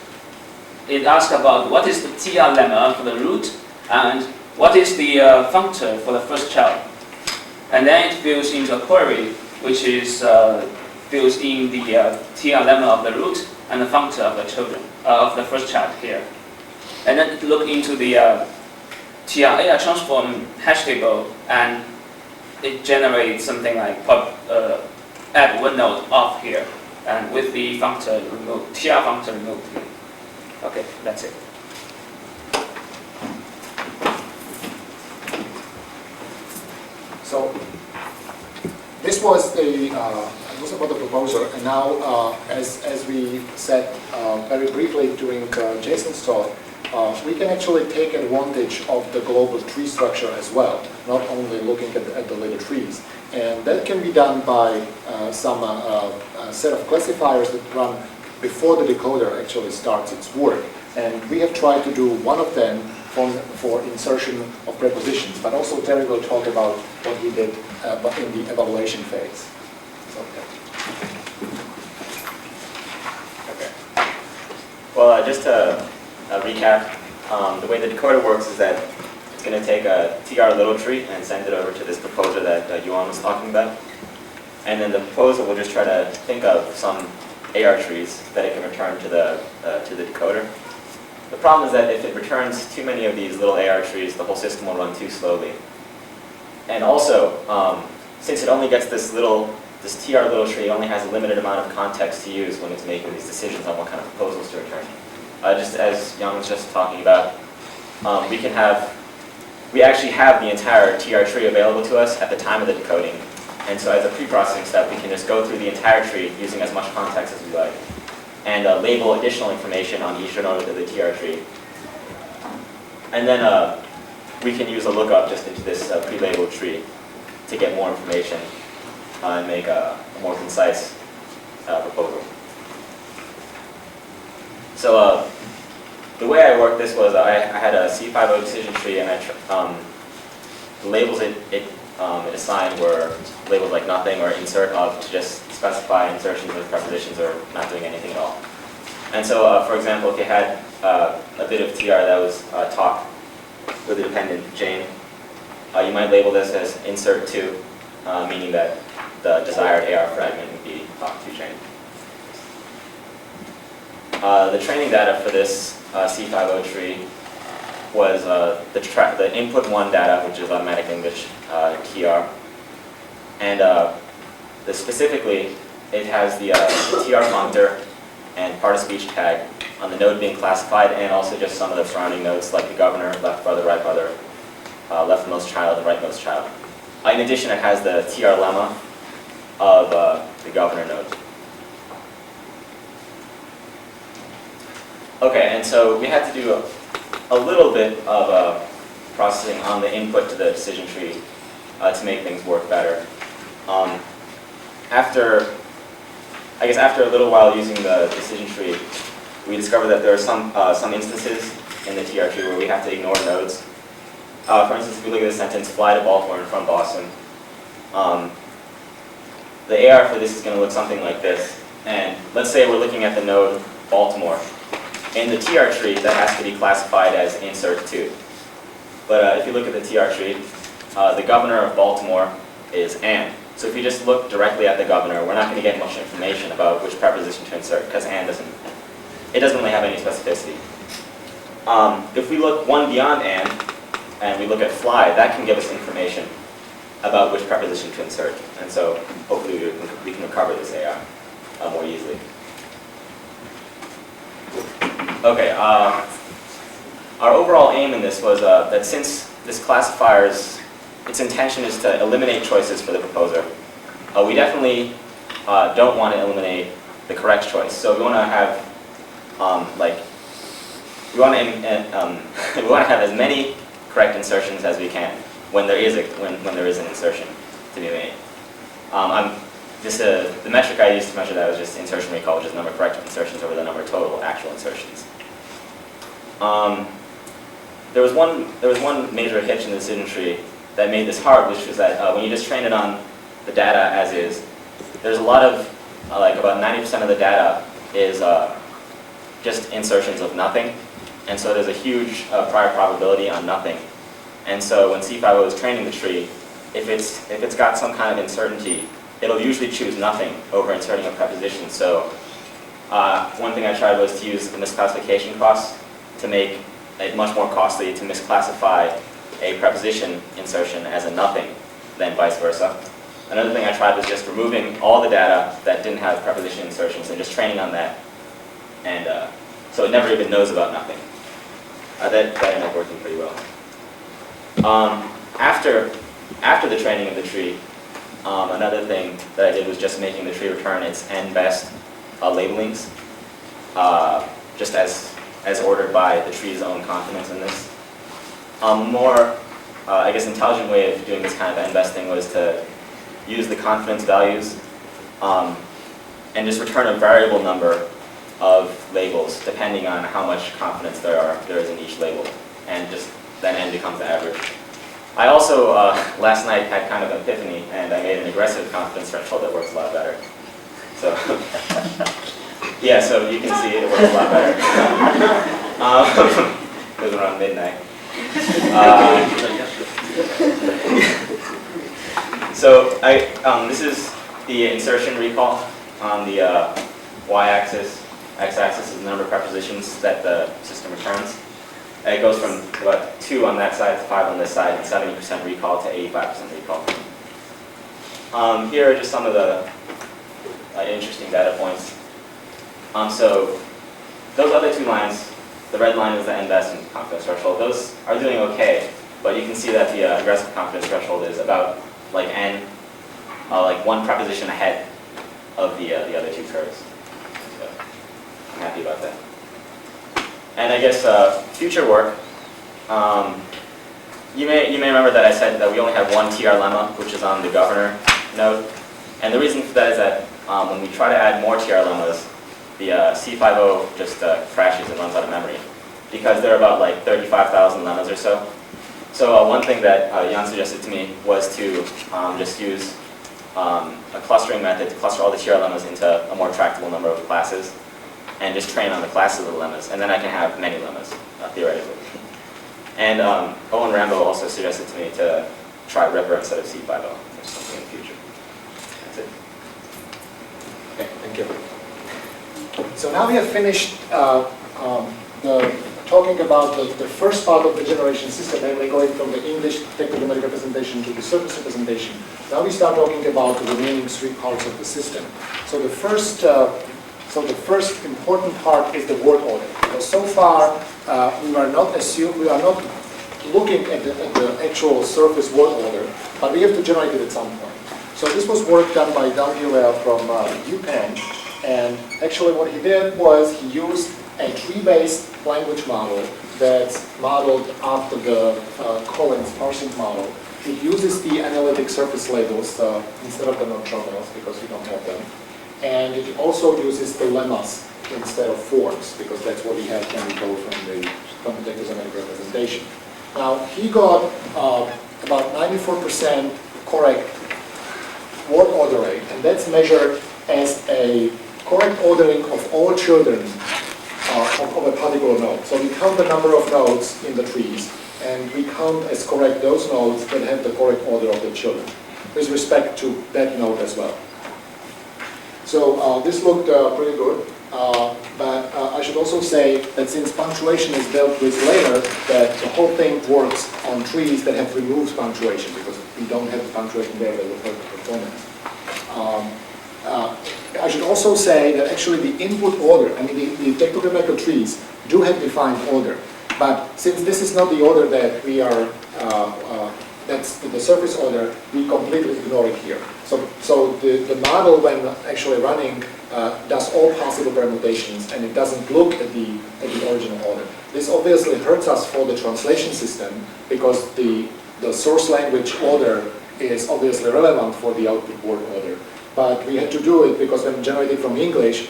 It asks about what is the TR lemma for the root, and what is the functor for the first child. And then it fills into a query, which is fills in the TR lemma of the root and the functor of the children, of the first child here. And then look into the TR-AR transform hash table, and it generates something like add one node off here, and with the functor removed, TR functor removed here. Okay, that's it. So this was about the proposer, and now as we said very briefly during Jason's talk, we can actually take advantage of the global tree structure as well, not only looking at the little trees. And that can be done by some set of classifiers that run before the decoder actually starts its work. And we have tried to do one of them for insertion of prepositions, but also Terry will talk about what he did in the evaluation phase. So, Okay. Well, just to recap, the way the decoder works is that it's going to take a TR little tree and send it over to this proposer that Yuan was talking about. And then the proposer will just try to think of some AR trees that it can return to the decoder. The problem is that if it returns too many of these little AR trees, the whole system will run too slowly. And also, since it only gets this TR little tree, it only has a limited amount of context to use when it's making these decisions on what kind of proposals to return. Just as Yang was just talking about, we actually have the entire TR tree available to us at the time of the decoding. And so as a pre-processing step, we can just go through the entire tree using as much context as we like, and label additional information on each node of the TR tree. And then we can use a lookup just into this pre-labeled tree to get more information and make a more concise proposal. So the way I worked this was I had a C50 decision tree, and the labels it assigned were labels like nothing or insert of, to just specify insertions with prepositions or not doing anything at all. And so, for example, if you had a bit of TR that was talk with a dependent Jane, you might label this as insert to, meaning that the desired AR fragment would be talk to Jane. The training data for this C50 tree was the input 1 data, which is automatic English TR, and specifically it has the TR functor and part of speech tag on the node being classified, and also just some of the surrounding nodes like the governor, left brother, right brother, leftmost child, and rightmost child. In addition, it has the TR lemma of the governor node. Okay, and so we had to do a little bit of processing on the input to the decision tree to make things work better. I guess after a little while using the decision tree, we discovered that there are some instances in the TR tree where we have to ignore nodes. For instance, if we look at the sentence, fly to Baltimore and from Boston, the AR for this is going to look something like this. And let's say we're looking at the node Baltimore. In the TR tree, that has to be classified as insert to. But if you look at the TR tree, the governor of Baltimore is and. So if you just look directly at the governor, we're not going to get much information about which preposition to insert, because and doesn't really have any specificity. If we look one beyond and we look at fly, that can give us information about which preposition to insert. And so hopefully we can recover this AR more easily. Okay, our overall aim in this was that since this classifier's its intention is to eliminate choices for the proposer, we definitely don't want to eliminate the correct choice. So we want to have we want to have as many correct insertions as we can when there is an insertion to be made. The metric I used to measure that was just insertion recall, which is the number of correct insertions over the number of total actual insertions. There was one major hitch in the decision tree that made this hard, which was that when you just train it on the data as is, there's a lot of, about 90% of the data is just insertions of nothing. And so there's a huge prior probability on nothing. And so when C50 is training the tree, if it's got some kind of uncertainty, it'll usually choose nothing over inserting a preposition. So one thing I tried was to use the misclassification cost to make it much more costly to misclassify a preposition insertion as a nothing than vice versa. Another thing I tried was just removing all the data that didn't have preposition insertions and just training on that. And so it never even knows about nothing. That ended up working pretty well. After the training of the tree, another thing that I did was just making the tree return its n best labelings, just as ordered by the tree's own confidence in this. More, I guess, intelligent way of doing this kind of n best thing was to use the confidence values and just return a variable number of labels depending on how much confidence there is in each label, and just then n becomes the average. I also last night had kind of an epiphany, and I made an aggressive confidence threshold that works a lot better. So yeah, so you can see it works a lot better. It was around midnight. So this is the insertion recall on the y-axis. X-axis is the number of prepositions that the system returns. And it goes from about 2 on that side to 5 on this side, and 70% recall to 85% recall. Here are just some of the interesting data points. So those other two lines, the red line is the n-best and confidence threshold. Those are doing okay, but you can see that the aggressive confidence threshold is about n, like one preposition ahead of the other two curves. So I'm happy about that. And I guess future work, you may remember that I said that we only have one TR lemma, which is on the governor node. And the reason for that is that when we try to add more TR lemmas, the C50 just crashes and runs out of memory, because there are about like 35,000 lemmas or so. So one thing that Jan suggested to me was to just use a clustering method to cluster all the TR lemmas into a more tractable number of classes, and just train on the classes of the lemmas, and then I can have many lemmas, theoretically. And Owen Rambo also suggested to me to try Ripper instead of C50 or something in the future. That's it. Okay, thank you. So now we have finished talking about the first part of the generation system, namely going from the English technogrametric representation to the surface representation. Now we start talking about the remaining three parts of the system. So the first important part is the word order. Because so far we are not looking at the actual surface word order, but we have to generate it at some point. So this was work done by Doug Gilwell from UPenn, and actually what he did was he used a tree-based language model that's modeled after the Collins parsing model. It uses the analytic surface labels instead of the non-terminals because we don't have them. And it also uses the lemmas instead of forms, because that's what we have when we go from the technogrametric representation. Now, he got about 94% correct word order rate, and that's measured as a correct ordering of all children of a particular node. So we count the number of nodes in the trees, and we count as correct those nodes that have the correct order of the children, with respect to that node as well. So this looked pretty good, but I should also say that since punctuation is dealt with later, that the whole thing works on trees that have removed punctuation, because if we don't have the punctuation there, that will hurt the performance. I should also say that actually the input order, I mean the technogrammatical trees do have defined order, but since this is not the order that we are, that's the surface order, we completely ignore it here. So the model, when actually running, does all possible permutations, and it doesn't look at the original order. This obviously hurts us for the translation system, because the source language order is obviously relevant for the output word order. But we had to do it because when generated from English,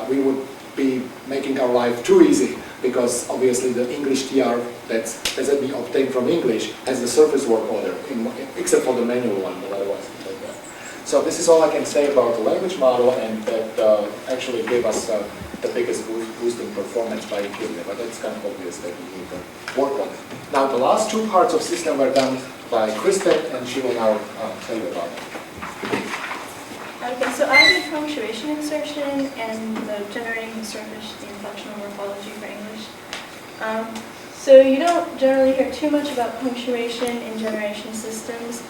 we would be making our life too easy, because obviously the English TR that's we obtained from English has the surface word order, except for the manual one, but otherwise it's like that. So this is all I can say about the language model, and that actually gave us the biggest boost in performance by including it, but it's kind of obvious that we need to work on it. Now the last two parts of system were done by Kristen, and she will now tell you about it. Okay, so I did punctuation insertion and the generating the surface in functional morphology for English. So you don't generally hear too much about punctuation in generation systems.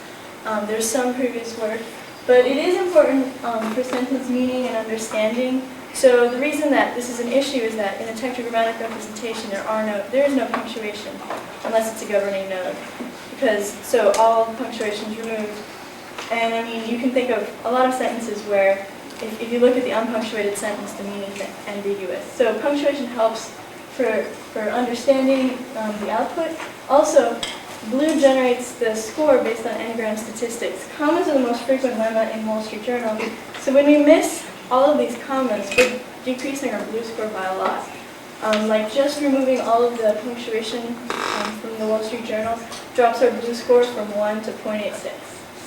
There's some previous work, but it is important for sentence meaning and understanding. So the reason that this is an issue is that in a tetragrammatic representation there is no punctuation unless it's a governing node, so all punctuation is removed. And I mean, you can think of a lot of sentences where if you look at the unpunctuated sentence, the meaning is ambiguous. So punctuation helps for understanding the output. Also, Blue generates the score based on n-gram statistics. Commas are the most frequent lemma in Wall Street Journal. So when we miss all of these commas, we're decreasing our Blue score by a lot. Like just removing all of the punctuation from the Wall Street Journal drops our Blue score from 1 to 0.86.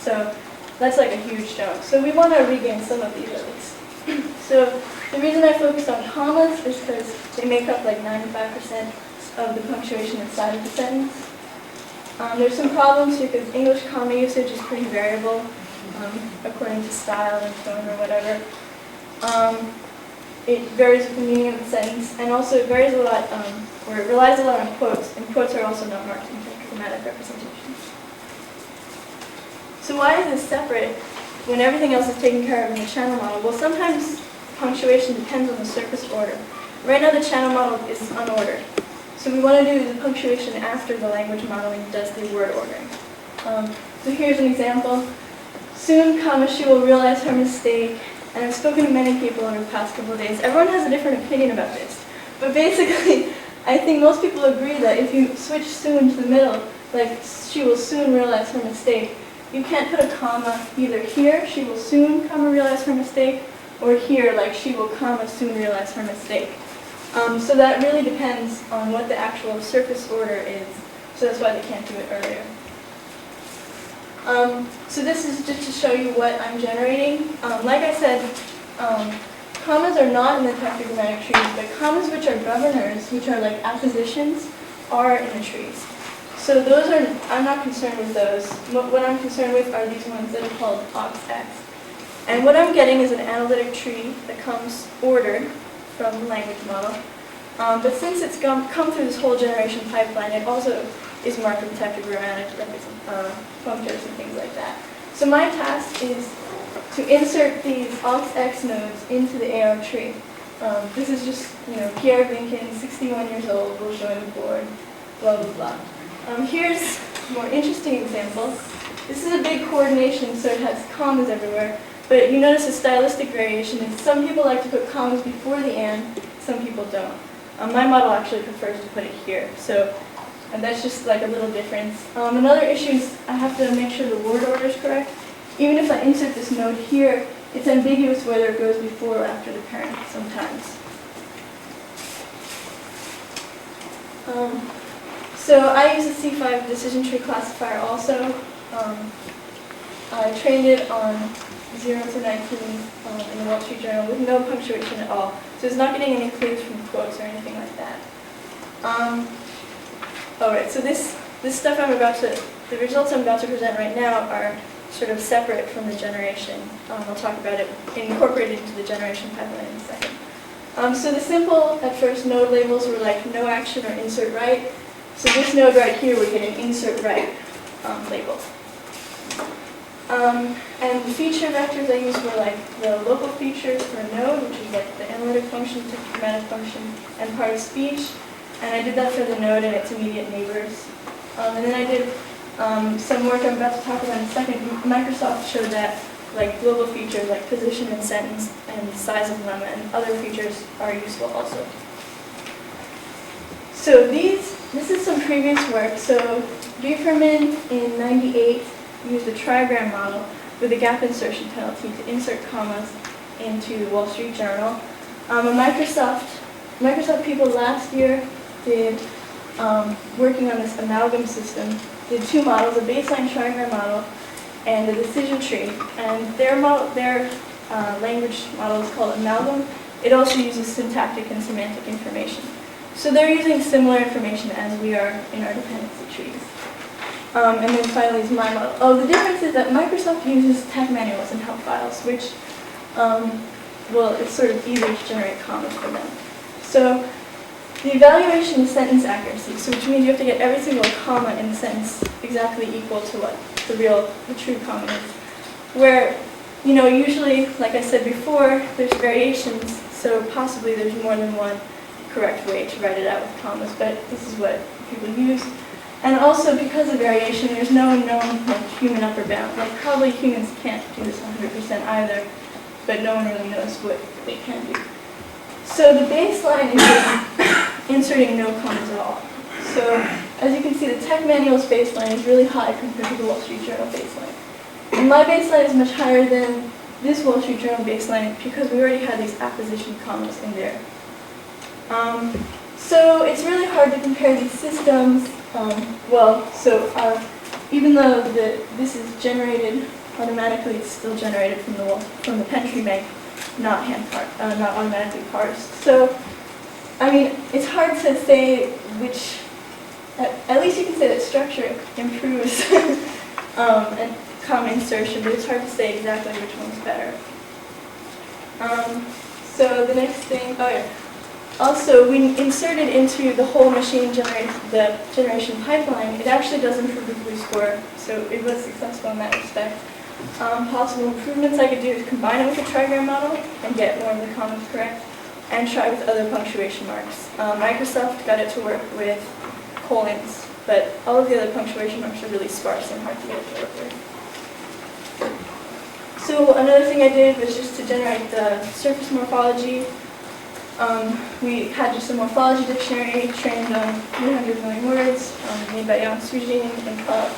So that's like a huge jump. So we want to regain some of these at least. So the reason I focused on commas is because they make up like 95% of the punctuation inside of the sentence. There's some problems because English comma usage is pretty variable according to style and tone or whatever. It varies with the meaning of the sentence, and also it varies a lot, or it relies a lot on quotes, and quotes are also not marked in tetragrammatic representations. So why is this separate when everything else is taken care of in the channel model? Well, sometimes punctuation depends on the surface order. Right now the channel model is unordered. So we want to do the punctuation after the language modeling does the word ordering. So here's an example. Soon, she will realize her mistake. And I've spoken to many people over the past couple of days. Everyone has a different opinion about this. But basically, I think most people agree that if you switch soon to the middle, like she will soon realize her mistake. You can't put a comma either here, she will soon, comma, realize her mistake, or here, like she will, comma, soon realize her mistake. So that really depends on what the actual surface order is. So that's why they can't do it earlier. So this is just to show you what I'm generating. Like I said, commas are not in the tetragrammatic trees, but commas which are governors, which are like appositions, are in the trees. So those are, I'm not concerned with those. What I'm concerned with are these ones that are called aux-x. And what I'm getting is an analytic tree that comes ordered from the language model. But since it's come through this whole generation pipeline, it also is marked with tetragrammatic functors and things like that. So my task is to insert these aux-x nodes into the AR tree. This is just, Pierre Vinkin, 61 years old, will join the board, blah, blah, blah. Here's a more interesting example. This is a big coordination, so it has commas everywhere. But you notice a stylistic variation is some people like to put commas before the and, some people don't. My model actually prefers to put it here. So and that's just like a little difference. Another issue is I have to make sure the word order is correct. Even if I insert this node here, it's ambiguous whether it goes before or after the parent sometimes. So I use a C5 decision tree classifier also. I trained it on 0 to 19 in the Wall Street Journal with no punctuation at all. So it's not getting any clues from quotes or anything like that. Alright, so this stuff the results I'm about to present right now are sort of separate from the generation. I'll talk about it incorporated into the generation pipeline in a second. So the simple, at first, node labels were like no action or insert right. So this node right here would get an insert right label. And the feature vectors I used were like the local features for a node, which is like the analytic function, tetragrammatic function, and part of speech. And I did that for the node and its immediate neighbors. And then I did some work I'm about to talk about in a second. Microsoft showed that like global features like position and sentence and size of lemma and other features are useful also. So this is some previous work. So Bieferman in '98 used a trigram model with a gap insertion penalty to insert commas into the Wall Street Journal. Microsoft people last year did, working on this amalgam system, did two models, a baseline trigram model and a decision tree. And their language model is called amalgam. It also uses syntactic and semantic information. So they're using similar information as we are in our dependency trees. And then finally is my model. Oh, the difference is that Microsoft uses tech manuals and help files, which, well, it's sort of easier to generate commas for them. So the evaluation is sentence accuracy, so which means you have to get every single comma in the sentence exactly equal to what the true comma is. Where, usually, like I said before, there's variations, so possibly there's more than one correct way to write it out with commas, but this is what people use. And also, because of variation, there's no known human upper bound. Like, probably humans can't do this 100% either, but no one really knows what they can do. So the baseline is inserting no commas at all. So, as you can see, the tech manual's baseline is really high compared to the Wall Street Journal baseline. And my baseline is much higher than this Wall Street Journal baseline because we already had these apposition commas in there. So it's really hard to compare these systems. Even though this is generated automatically, it's still generated from the Pentry bank, not automatically parsed. So, I mean, it's hard to say which. At least you can say that structure improves and comma insertion, but it's hard to say exactly which one's better. So the next thing, Also, we inserted into the whole machine generation pipeline, it actually does improve the glue score, so it was successful in that respect. Possible improvements I could do is combine it with a trigram model and get more of the commas correct, and try with other punctuation marks. Microsoft got it to work with colons, but all of the other punctuation marks are really sparse and hard to get it to work with. So another thing I did was just to generate the surface morphology. We had just a morphology dictionary trained on 300 million words, made by Jan Sujin and Cobb.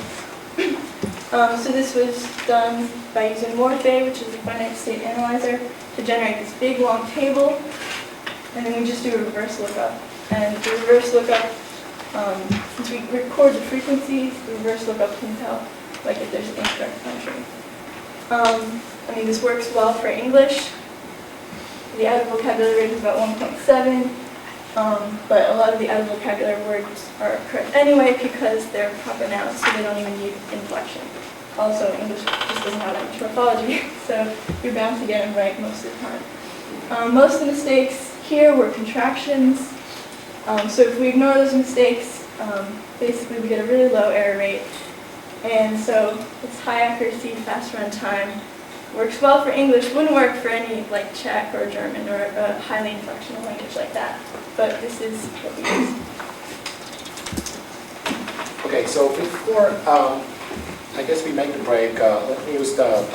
So this was done by using Morphe, which is a finite state analyzer, to generate this big long table, and then we just do a reverse lookup. And the reverse lookup, since we record the frequencies, the reverse lookup can tell like if there's an incorrect country. I mean, this works well for English. The added vocabulary rate is about 1.7, but a lot of the added vocabulary words are correct anyway because they're proper nouns, so they don't even need inflection. Also, English just doesn't have that much morphology, so you're bound to get them right most of the time. Most of the mistakes here were contractions, so if we ignore those mistakes, basically we get a really low error rate. And so it's high accuracy, fast run time. Works well for English, wouldn't work for any like Czech or German or a highly inflectional language like that. But this is what we use. Okay, so before I guess we make the break, let me use the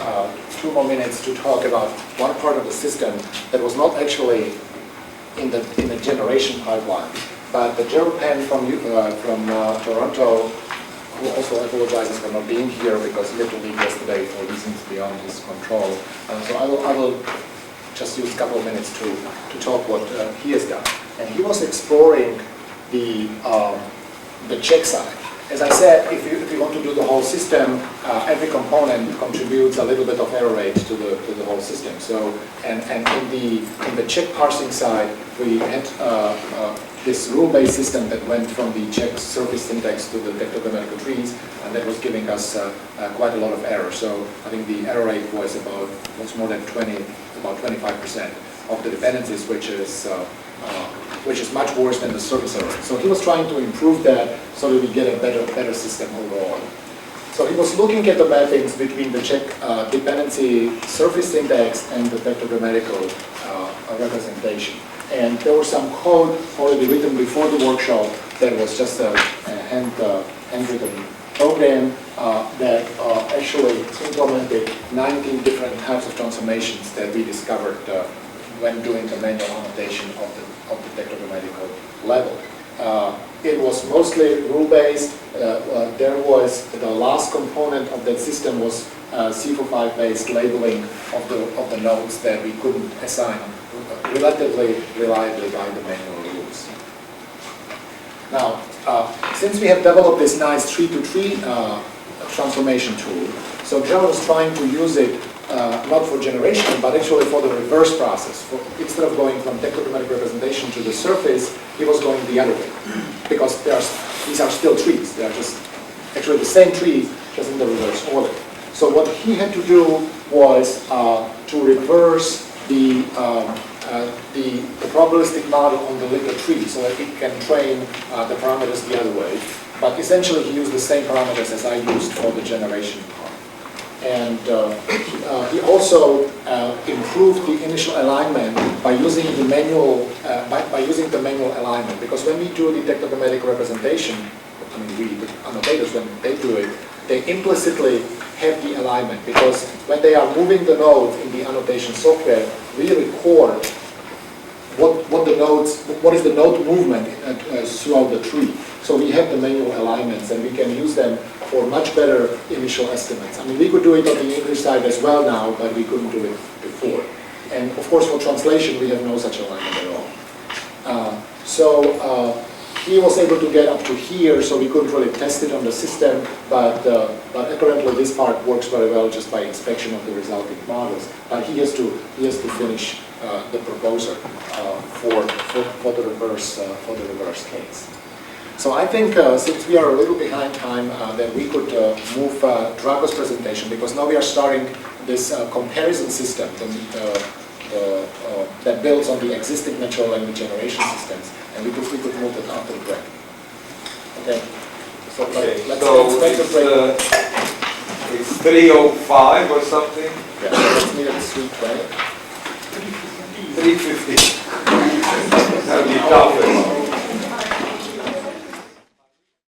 2 more minutes to talk about one part of the system that was not actually in the generation pipeline, but the Gerald Penn from Toronto, who also apologizes for not being here because he had to leave yesterday for reasons beyond his control. So I will just use a couple of minutes to talk what he has done. And he was exploring the check side. As I said, if you want to do the whole system, every component contributes a little bit of error rate to the whole system. So, and in the check parsing side, we had this rule-based system that went from the check surface syntax to the declarative trees, and that was giving us quite a lot of error. So I think the error rate was about more than 25% of the dependencies, which is much worse than the surface error. So he was trying to improve that so that we get a better system overall. So he was looking at the mappings between the check dependency surface syntax and the vector-grammatical representation. And there was some code already written before the workshop that was just a handwritten program that actually implemented 19 different types of transformations that we discovered when doing the manual annotation of the vector-grammatical level. It was mostly rule-based. There was the last component of that system was C45-based labeling of the nodes that we couldn't assign relatively reliably by the manual rules. Now, since we have developed this nice tree-to-tree transformation tool, so John was trying to use it not for generation, but actually for the reverse process. Instead of going from declarative representation to the surface, he was going the other way, because these are still trees. They are just actually the same tree, just in the reverse order. So what he had to do was to reverse the probabilistic model on the linear tree so that it can train the parameters the other way. But essentially he used the same parameters as I used for the generation part. And he also improved the initial alignment by using the manual alignment. Because when we do the declarative representation, I mean the annotators, when they do it, they implicitly have the alignment, because when they are moving the node in the annotation software, we record what is the node movement throughout the tree. So we have the manual alignments, and we can use them for much better initial estimates. I mean, we could do it on the English side as well now, but we couldn't do it before. And of course, for translation, we have no such alignment at all. He was able to get up to here, so we couldn't really test it on the system, but apparently this part works very well just by inspection of the resulting models. But he has to finish the proposer for the reverse case. So I think since we are a little behind time, that we could move Drago's presentation, because now we are starting this comparison system that builds on the existing natural language generation systems, and we could move it after the break. Okay. So let's expect a break. It's 3:05 or something. Yeah. So let's meet at 3:20. 3:50.